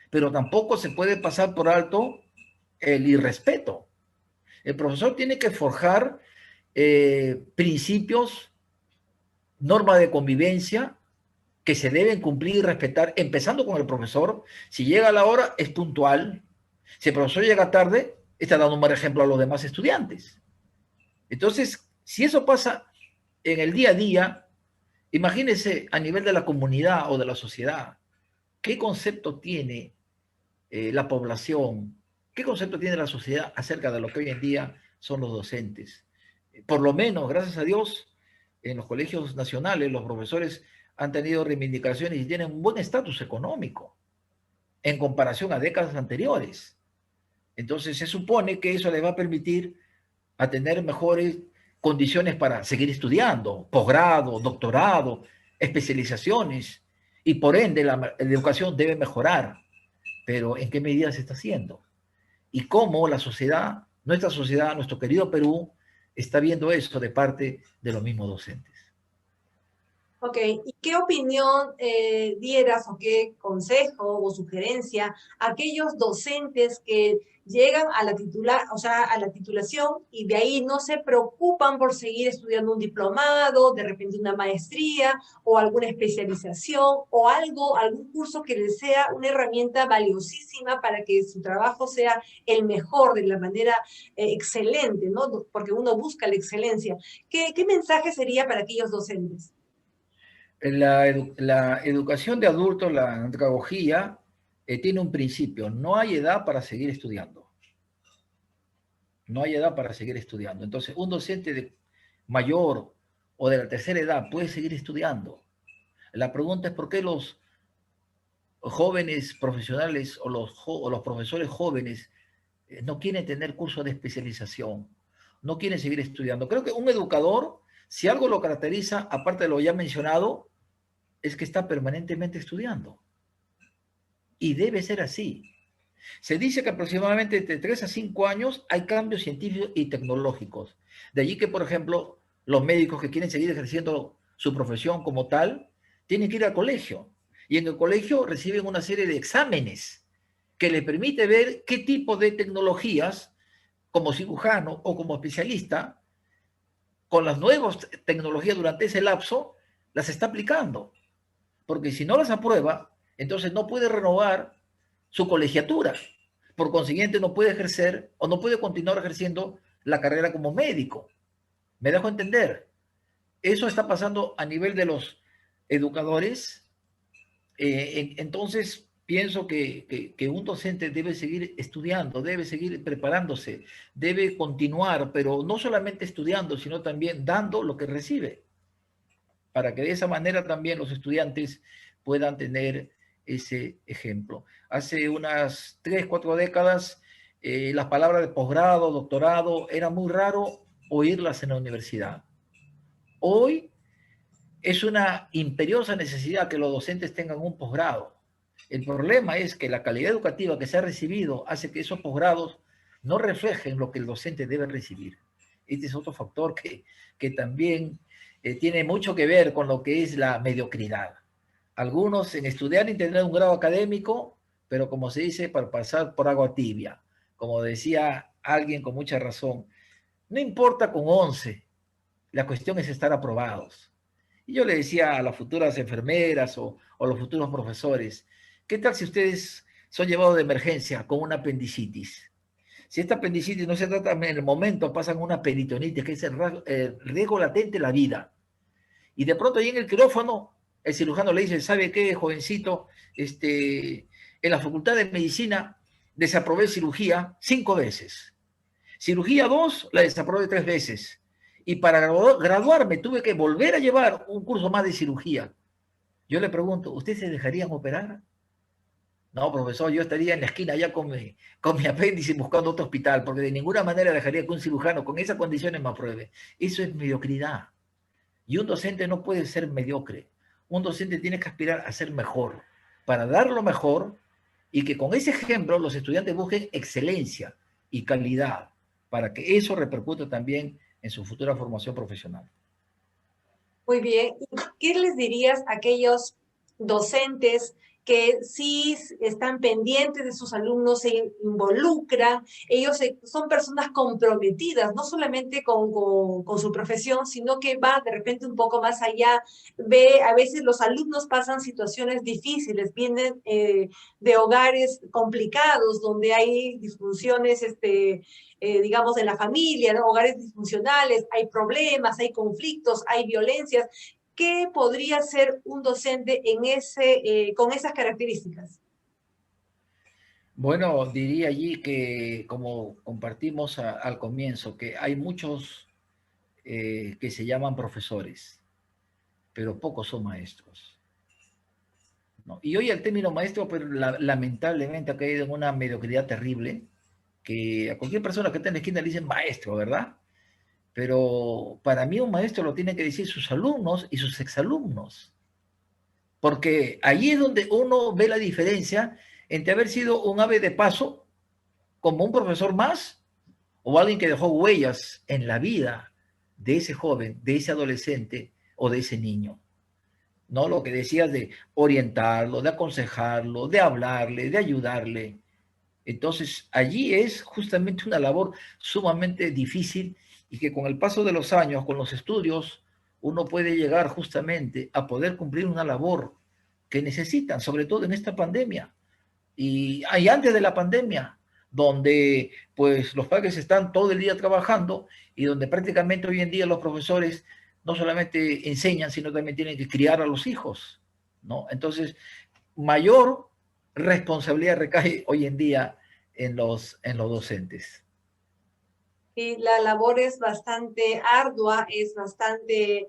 pero tampoco se puede pasar por alto el irrespeto. El profesor tiene que forjar principios, normas de convivencia, que se deben cumplir y respetar, empezando con el profesor. Si llega a la hora, es puntual. Si el profesor llega tarde, está dando un mal ejemplo a los demás estudiantes. Entonces, si eso pasa en el día a día, imagínense a nivel de la comunidad o de la sociedad, ¿qué concepto tiene la población? ¿Qué concepto tiene la sociedad acerca de lo que hoy en día son los docentes? Por lo menos, gracias a Dios, en los colegios nacionales, los profesores han tenido reivindicaciones y tienen un buen estatus económico en comparación a décadas anteriores. Entonces se supone que eso les va a permitir a tener mejores condiciones para seguir estudiando, posgrado, doctorado, especializaciones, y por ende la educación debe mejorar. Pero ¿en qué medida se está haciendo? Y cómo la sociedad, nuestro querido Perú, está viendo eso de parte de los mismos docentes. Ok, ¿y qué opinión dieras o qué consejo o sugerencia a aquellos docentes que llegan a la o sea, a la titulación y de ahí no se preocupan por seguir estudiando un diplomado, de repente una maestría o alguna especialización o algo, algún curso que les sea una herramienta valiosísima para que su trabajo sea el mejor de la manera excelente, ¿no? Porque uno busca la excelencia. ¿Qué mensaje sería para aquellos docentes? La educación de adultos, la andragogía, tiene un principio: no hay edad para seguir estudiando. No hay edad para seguir estudiando. Entonces, un docente mayor o de la tercera edad puede seguir estudiando. La pregunta es por qué los jóvenes profesionales o los profesores jóvenes no quieren tener cursos de especialización, no quieren seguir estudiando. Creo que un educador, si algo lo caracteriza, aparte de lo ya mencionado, es que está permanentemente estudiando. Y debe ser así. Se dice que aproximadamente de 3 a 5 años hay cambios científicos y tecnológicos. De allí que, por ejemplo, los médicos que quieren seguir ejerciendo su profesión como tal, tienen que ir al colegio. Y en el colegio reciben una serie de exámenes que les permite ver qué tipo de tecnologías, como cirujano o como especialista, con las nuevas tecnologías durante ese lapso, las está aplicando. Porque si no las aprueba, entonces no puede renovar su colegiatura. Por consiguiente, no puede ejercer o no puede continuar ejerciendo la carrera como médico. ¿Me dejo entender? Eso está pasando a nivel de los educadores. Entonces, pienso que un docente debe seguir estudiando, debe seguir preparándose, debe continuar, pero no solamente estudiando, sino también dando lo que recibe, para que de esa manera también los estudiantes puedan tener ese ejemplo. Hace unas 3, 4 décadas, las palabras de posgrado, doctorado, era muy raro oírlas en la universidad. Hoy es una imperiosa necesidad que los docentes tengan un posgrado. El problema es que la calidad educativa que se ha recibido hace que esos posgrados no reflejen lo que el docente debe recibir. Este es otro factor que también tiene mucho que ver con lo que es la mediocridad. Algunos en estudiar y tener un grado académico, pero como se dice, para pasar por agua tibia. Como decía alguien con mucha razón, no importa con 11, la cuestión es estar aprobados. Y yo le decía a las futuras enfermeras o los futuros profesores, ¿qué tal si ustedes son llevados de emergencia con una apendicitis? Si esta apendicitis no se trata en el momento, pasan una peritonitis, que es el riesgo latente de la vida. Y de pronto ahí en el quirófano, el cirujano le dice, ¿sabe qué, jovencito? En la Facultad de Medicina desaprobé cirugía 5 veces. Cirugía 2 la desaprobé 3 veces. Y para graduarme tuve que volver a llevar un curso más de cirugía. Yo le pregunto, ¿usted se dejarían operar? No, profesor, yo estaría en la esquina ya con mi apéndice buscando otro hospital, porque de ninguna manera dejaría que un cirujano con esas condiciones me apruebe. Eso es mediocridad. Y un docente no puede ser mediocre. Un docente tiene que aspirar a ser mejor, para dar lo mejor y que con ese ejemplo los estudiantes busquen excelencia y calidad, para que eso repercute también en su futura formación profesional. Muy bien. ¿Qué les dirías a aquellos docentes que sí están pendientes de sus alumnos, se involucran, son personas comprometidas, no solamente con su profesión, sino que va de repente un poco más allá, ve, a veces los alumnos pasan situaciones difíciles, vienen de hogares complicados, donde hay disfunciones, digamos, en la familia, ¿no? Hogares disfuncionales, hay problemas, hay conflictos, hay violencias. ¿Qué podría ser un docente con esas características? Bueno, diría allí que, como compartimos al comienzo, que hay muchos que se llaman profesores, pero pocos son maestros, ¿no? Y hoy el término maestro, pues, lamentablemente ha caído en una mediocridad terrible, que a cualquier persona que esté en la esquina le dicen maestro, ¿verdad? Pero para mí un maestro lo tienen que decir sus alumnos y sus exalumnos, porque allí es donde uno ve la diferencia entre haber sido un ave de paso, como un profesor más, o alguien que dejó huellas en la vida de ese joven, de ese adolescente o de ese niño. ¿No? Lo que decías de orientarlo, de aconsejarlo, de hablarle, de ayudarle. Entonces, allí es justamente una labor sumamente difícil y que con el paso de los años, con los estudios, uno puede llegar justamente a poder cumplir una labor que necesitan, sobre todo en esta pandemia y antes de la pandemia, donde pues los padres están todo el día trabajando y donde prácticamente hoy en día los profesores no solamente enseñan, sino también tienen que criar a los hijos, ¿no? Entonces, mayor responsabilidad recae hoy en día en los docentes. Y la labor es bastante ardua, es bastante,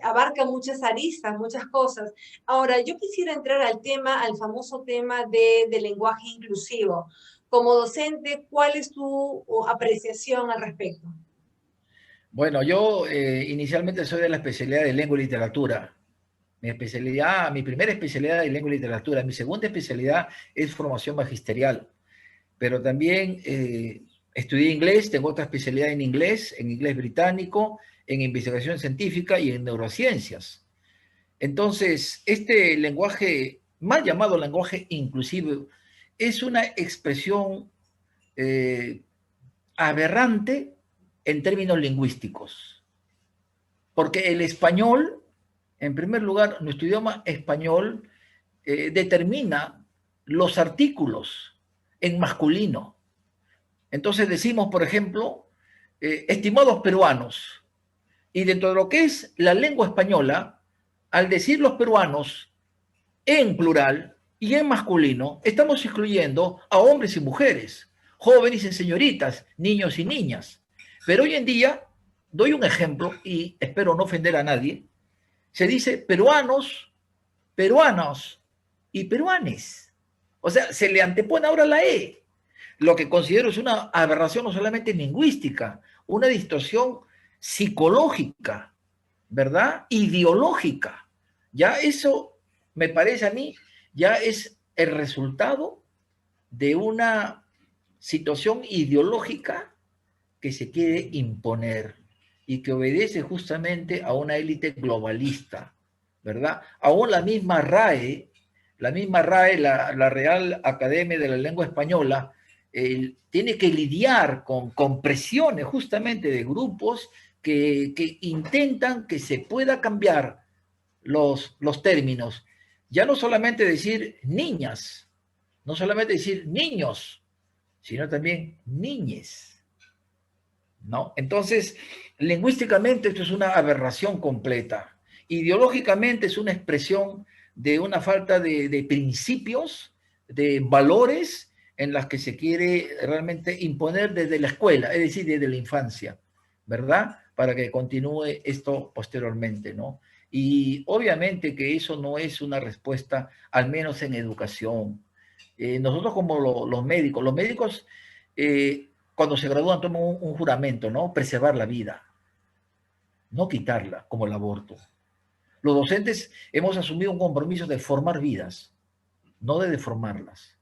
abarca muchas aristas, muchas cosas. Ahora, yo quisiera entrar al tema, al famoso tema de lenguaje inclusivo. Como docente, ¿cuál es tu apreciación al respecto? Bueno, yo inicialmente soy de la especialidad de lengua y literatura. Mi primera especialidad es lengua y literatura. Mi segunda especialidad es formación magisterial. Pero también estudié inglés, tengo otra especialidad en inglés británico, en investigación científica y en neurociencias. Entonces, este lenguaje, mal llamado lenguaje inclusivo, es una expresión eh, aberrante en términos lingüísticos, porque el español, en primer lugar, nuestro idioma español determina los artículos en masculino. Entonces decimos, por ejemplo, estimados peruanos, y dentro de lo que es la lengua española, al decir los peruanos en plural y en masculino, estamos incluyendo a hombres y mujeres, jóvenes y señoritas, niños y niñas. Pero hoy en día, doy un ejemplo y espero no ofender a nadie, se dice peruanos, peruanos y peruanes. O sea, se le antepone ahora la E. Lo que considero es una aberración no solamente lingüística, una distorsión psicológica, ¿verdad? Ideológica. Ya eso, me parece a mí, ya es el resultado de una situación ideológica que se quiere imponer y que obedece justamente a una élite globalista, ¿verdad? Aún la Real Academia de la Lengua Española, tiene que lidiar con presiones justamente de grupos que intentan que se pueda cambiar los términos. Ya no solamente decir niñas, no solamente decir niños, sino también niñes, ¿no? Entonces, lingüísticamente esto es una aberración completa. Ideológicamente es una expresión de una falta de principios, de valores en las que se quiere realmente imponer desde la escuela, es decir, desde la infancia, ¿verdad? Para que continúe esto posteriormente, ¿no? Y obviamente que eso no es una respuesta, al menos en educación. Nosotros como los médicos cuando se gradúan toman un juramento, ¿no? Preservar la vida, no quitarla, como el aborto. Los docentes hemos asumido un compromiso de formar vidas, no de deformarlas.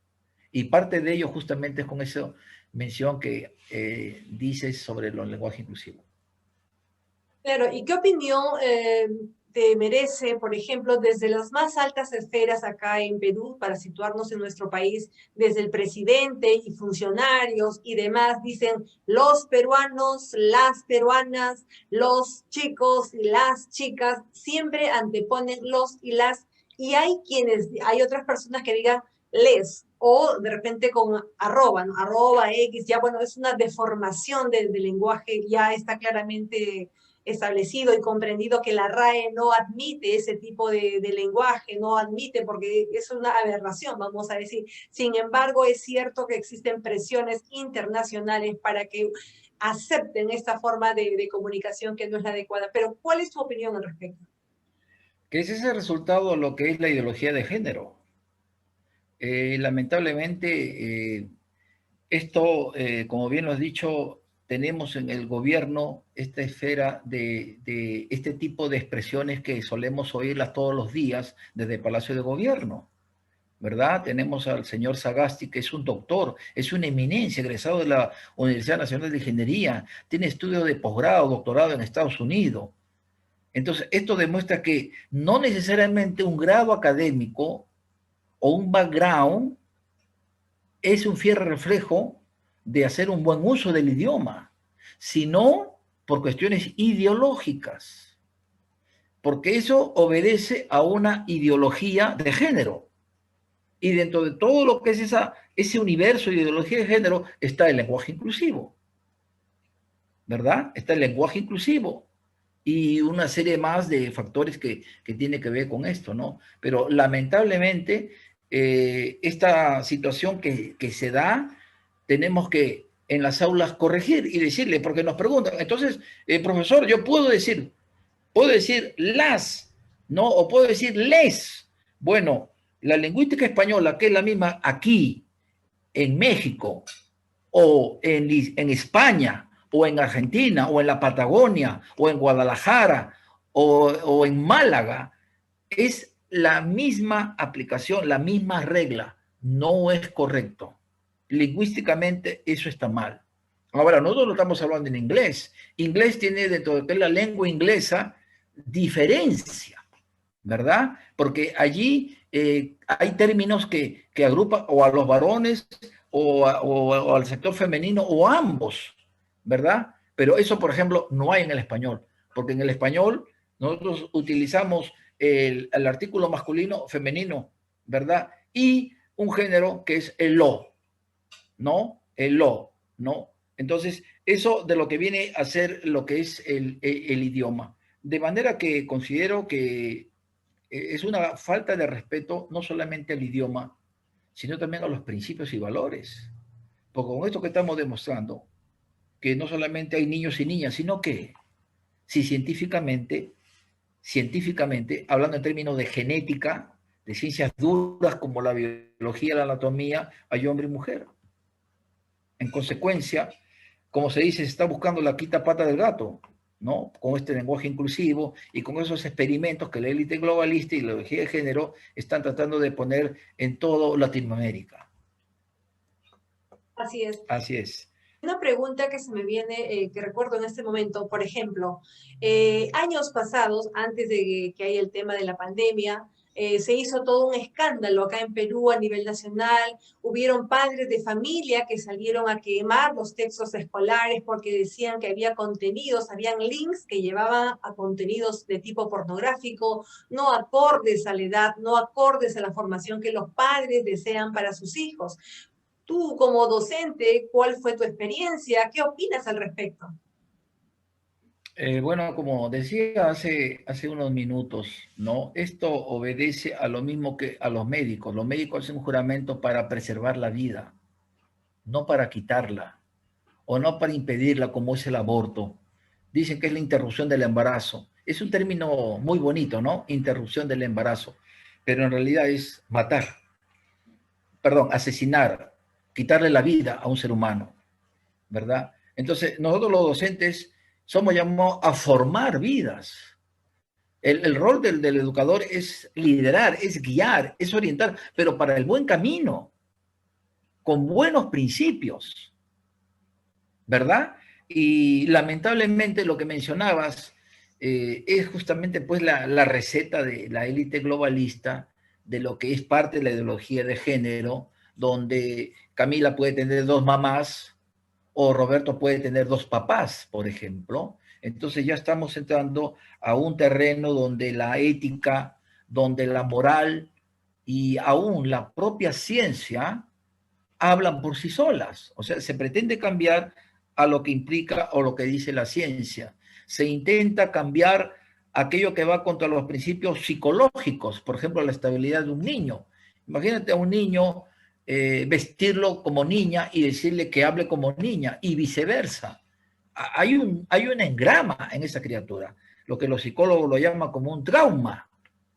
Y parte de ello justamente es con esa mención que dices sobre el lenguaje inclusivo. Claro, ¿y qué opinión te merece, por ejemplo, desde las más altas esferas acá en Perú, para situarnos en nuestro país, desde el presidente y funcionarios y demás, dicen los peruanos, las peruanas, los chicos y las chicas, siempre anteponen los y las, y hay otras personas que digan les, o de repente con arroba, ¿no? Arroba, X, ya bueno, es una deformación del lenguaje, ya está claramente establecido y comprendido que la RAE no admite ese tipo de lenguaje, no admite porque es una aberración, vamos a decir. Sin embargo, es cierto que existen presiones internacionales para que acepten esta forma de comunicación que no es la adecuada. Pero, ¿cuál es tu opinión al respecto? Que ese es el resultado de lo que es la ideología de género. Lamentablemente, esto, como bien lo has dicho, tenemos en el gobierno esta esfera de este tipo de expresiones que solemos oírlas todos los días desde el Palacio de Gobierno, ¿verdad? Tenemos al señor Sagasti, que es un doctor, es una eminencia, egresado de la Universidad Nacional de Ingeniería, tiene estudios de posgrado, doctorado en Estados Unidos. Entonces, esto demuestra que no necesariamente un grado académico o un background es un fiel reflejo de hacer un buen uso del idioma, sino por cuestiones ideológicas, porque eso obedece a una ideología de género. Y dentro de todo lo que es ese universo de ideología de género está el lenguaje inclusivo, ¿verdad? Está el lenguaje inclusivo y una serie más de factores que tiene que ver con esto, ¿no? Pero lamentablemente, esta situación que se da, tenemos que en las aulas corregir y decirle, porque nos preguntan, entonces, profesor, yo puedo decir las, ¿no? O puedo decir les. Bueno, la lingüística española, que es la misma aquí, en México, o en España, o en Argentina, o en la Patagonia, o en Guadalajara, o en Málaga, es la misma aplicación, la misma regla. No es correcto. Lingüísticamente eso está mal. Ahora, nosotros no estamos hablando en inglés. Inglés tiene dentro de la lengua inglesa diferencia, ¿verdad? Porque allí hay términos que agrupan o a los varones o al sector femenino o a ambos, ¿verdad? Pero eso, por ejemplo, no hay en el español, porque en el español nosotros utilizamos el artículo masculino, femenino, ¿verdad? Y un género que es el lo, ¿no? El lo, ¿no? Entonces, eso de lo que viene a ser lo que es el idioma. De manera que considero que es una falta de respeto no solamente al idioma, sino también a los principios y valores. Porque con esto que estamos demostrando, que no solamente hay niños y niñas, sino que si científicamente, hablando en términos de genética, de ciencias duras como la biología, la anatomía, hay hombre y mujer. En consecuencia, como se dice, se está buscando la quinta pata del gato, ¿no? Con este lenguaje inclusivo y con esos experimentos que la élite globalista y la ideología de género están tratando de poner en todo Latinoamérica. Así es. Así es. Una pregunta que se me viene, que recuerdo en este momento, por ejemplo, años pasados, antes de que haya el tema de la pandemia, se hizo todo un escándalo acá en Perú a nivel nacional. Hubieron padres de familia que salieron a quemar los textos escolares porque decían que había contenidos, habían links que llevaban a contenidos de tipo pornográfico, no acordes a la edad, no acordes a la formación que los padres desean para sus hijos. Tú como docente, ¿cuál fue tu experiencia? ¿Qué opinas al respecto? Bueno, como decía hace unos minutos, ¿no? Esto obedece a lo mismo que a los médicos. Los médicos hacen un juramento para preservar la vida, no para quitarla, o no para impedirla, como es el aborto. Dicen que es la interrupción del embarazo. Es un término muy bonito, ¿no? Interrupción del embarazo. Pero en realidad es matar, perdón, asesinar, quitarle la vida a un ser humano, ¿verdad? Entonces, nosotros los docentes somos llamados a formar vidas. El rol del educador es liderar, es guiar, es orientar, pero para el buen camino, con buenos principios, ¿verdad? Y lamentablemente lo que mencionabas es justamente pues la receta de la élite globalista de lo que es parte de la ideología de género, donde Camila puede tener dos mamás o Roberto puede tener dos papás, por ejemplo. Entonces ya estamos entrando a un terreno donde la ética, donde la moral y aún la propia ciencia hablan por sí solas. O sea, se pretende cambiar a lo que implica o lo que dice la ciencia. Se intenta cambiar aquello que va contra los principios psicológicos, por ejemplo, la estabilidad de un niño. Imagínate a un niño vestirlo como niña y decirle que hable como niña y viceversa. Hay un engrama en esa criatura, lo que los psicólogos lo llaman como un trauma.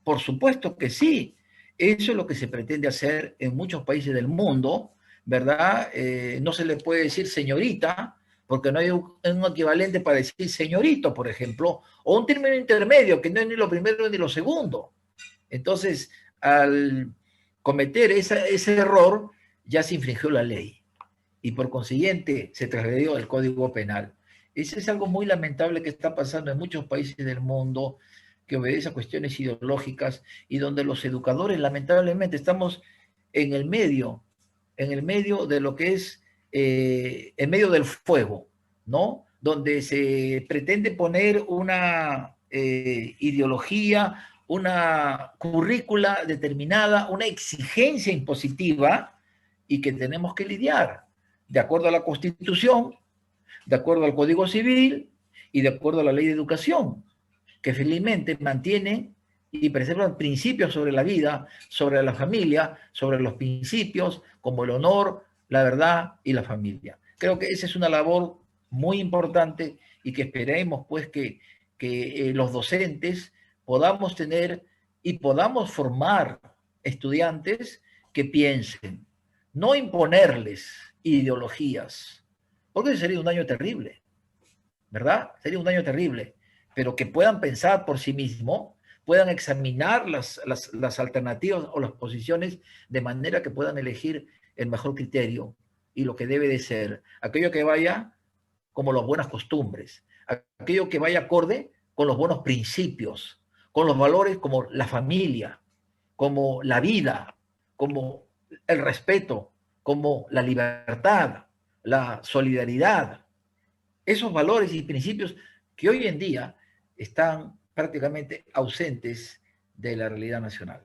Por supuesto que sí. Eso es lo que se pretende hacer en muchos países del mundo, ¿verdad? No se le puede decir señorita, porque no hay un equivalente para decir señorito, por ejemplo, o un término intermedio, que no es ni lo primero ni lo segundo. Entonces, al cometer ese error, ya se infringió la ley y por consiguiente se transgredió el Código Penal. Eso es algo muy lamentable que está pasando en muchos países del mundo, que obedece a cuestiones ideológicas y donde los educadores lamentablemente estamos en el medio de lo que es en medio del fuego, ¿no? Donde se pretende poner una ideología, una currícula determinada, una exigencia impositiva y que tenemos que lidiar de acuerdo a la Constitución, de acuerdo al Código Civil y de acuerdo a la Ley de Educación, que felizmente mantienen y preservan principios sobre la vida, sobre la familia, sobre los principios como el honor, la verdad y la familia. Creo que esa es una labor muy importante y que esperemos pues que los docentes podamos tener y podamos formar estudiantes que piensen, no imponerles ideologías, porque sería un daño terrible, ¿verdad? Sería un daño terrible, pero que puedan pensar por sí mismos, puedan examinar las alternativas o las posiciones de manera que puedan elegir el mejor criterio y lo que debe de ser, aquello que vaya como las buenas costumbres, aquello que vaya acorde con los buenos principios, con los valores como la familia, como la vida, como el respeto, como la libertad, la solidaridad, esos valores y principios que hoy en día están prácticamente ausentes de la realidad nacional.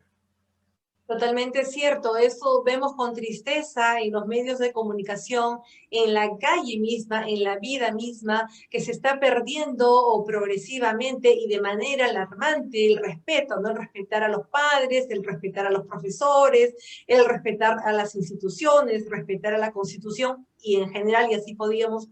Totalmente cierto, eso vemos con tristeza en los medios de comunicación, en la calle misma, en la vida misma, que se está perdiendo o progresivamente y de manera alarmante el respeto, ¿no? El respetar a los padres, el respetar a los profesores, el respetar a las instituciones, respetar a la Constitución y en general, y así podríamos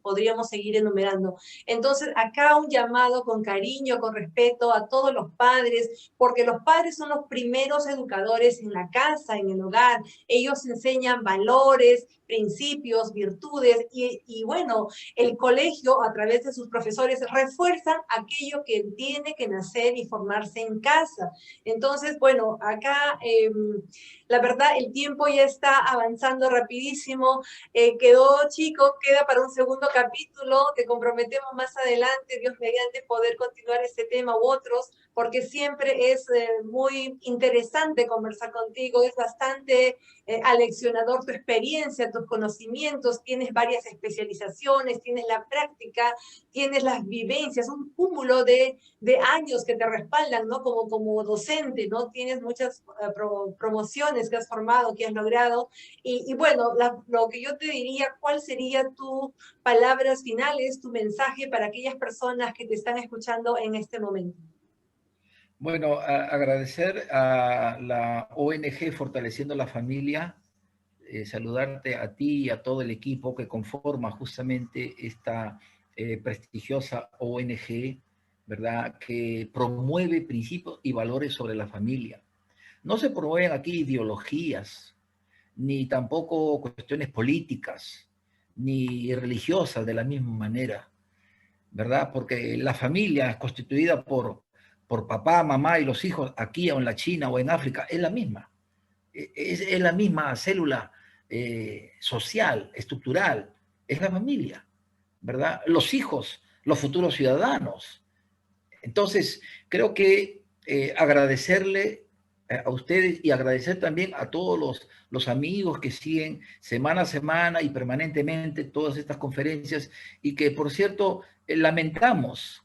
seguir enumerando. Entonces, acá un llamado con cariño, con respeto a todos los padres, porque los padres son los primeros educadores en la casa, en el hogar. Ellos enseñan valores, principios, virtudes y bueno, el colegio a través de sus profesores refuerzan aquello que tiene que nacer y formarse en casa. Entonces, bueno, acá la verdad el tiempo ya está avanzando rapidísimo, quedó chico, queda para un segundo capítulo, te comprometemos más adelante, Dios mediante, poder continuar este tema u otros, porque siempre es muy interesante conversar contigo, es bastante aleccionador tu experiencia, tus conocimientos, tienes varias especializaciones, tienes la práctica, tienes las vivencias, un cúmulo de años que te respaldan, ¿no? Como docente, ¿no? Tienes muchas promociones que has formado, que has logrado. Y bueno, lo que yo te diría, ¿cuál sería tu palabras finales, tu mensaje para aquellas personas que te están escuchando en este momento? Bueno, agradecer a la ONG Fortaleciendo la Familia, saludarte a ti y a todo el equipo que conforma justamente esta prestigiosa ONG, ¿verdad? Que promueve principios y valores sobre la familia. No se promueven aquí ideologías, ni tampoco cuestiones políticas, ni religiosas de la misma manera, ¿verdad? Porque la familia es constituida por papá, mamá y los hijos aquí o en la China o en África, es la misma. Es la misma célula social, estructural, es la familia, ¿verdad? Los hijos, los futuros ciudadanos. Entonces, creo que agradecerle a ustedes y agradecer también a todos los amigos que siguen semana a semana y permanentemente todas estas conferencias y que, por cierto, lamentamos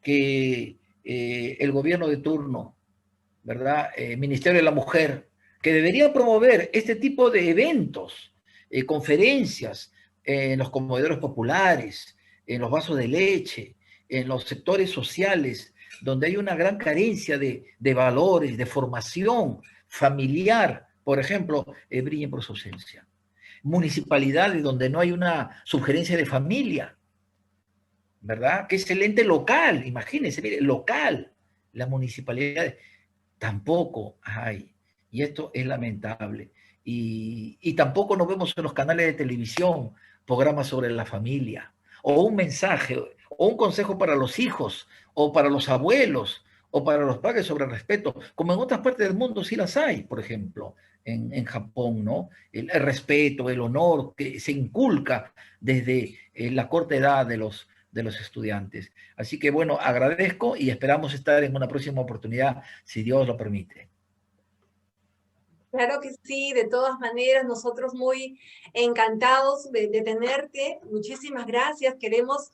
que el gobierno de turno, ¿verdad? Ministerio de la Mujer, que debería promover este tipo de eventos, conferencias en los comedores populares, en los vasos de leche, en los sectores sociales, donde hay una gran carencia de valores, de formación familiar, por ejemplo, brillen por su ausencia. Municipalidades donde no hay una sugerencia de familia, ¿verdad? Que es el ente local, imagínense, mire, local, la municipalidad tampoco hay. Y esto es lamentable. Y tampoco nos vemos en los canales de televisión programas sobre la familia, o un mensaje, o un consejo para los hijos, o para los abuelos, o para los padres sobre el respeto, como en otras partes del mundo sí las hay, por ejemplo, en Japón, ¿no? El respeto, el honor que se inculca desde la corta edad de los estudiantes. Así que bueno, agradezco y esperamos estar en una próxima oportunidad, si Dios lo permite. Claro que sí, de todas maneras, nosotros muy encantados de tenerte. Muchísimas gracias. Queremos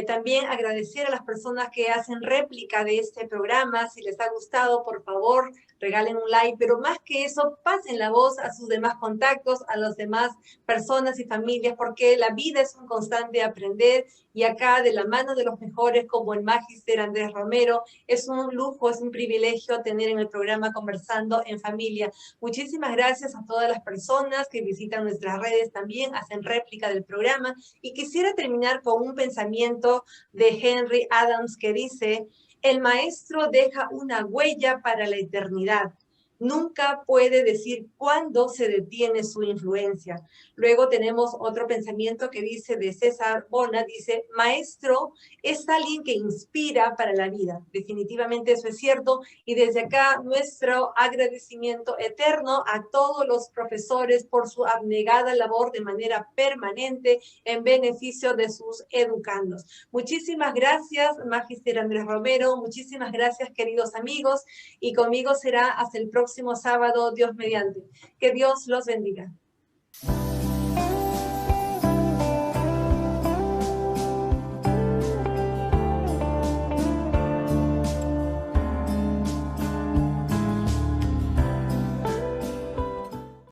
también agradecer a las personas que hacen réplica de este programa. Si les ha gustado, por favor, regalen un like, pero más que eso, pasen la voz a sus demás contactos, a las demás personas y familias, porque la vida es un constante aprender y acá de la mano de los mejores como el Magíster Andrés Romero, es un lujo, es un privilegio tener en el programa Conversando en Familia. Muchísimas gracias a todas las personas que visitan nuestras redes también, hacen réplica del programa. Y quisiera terminar con un pensamiento de Henry Adams que dice, el maestro deja una huella para la eternidad. Nunca puede decir cuándo se detiene su influencia. Luego tenemos otro pensamiento que dice de César Bona, dice, maestro es alguien que inspira para la vida. Definitivamente eso es cierto. Y desde acá nuestro agradecimiento eterno a todos los profesores por su abnegada labor de manera permanente en beneficio de sus educandos. Muchísimas gracias, Magíster Andrés Romero. Muchísimas gracias, queridos amigos. Y conmigo será hasta el próximo sábado, Dios mediante. Que Dios los bendiga.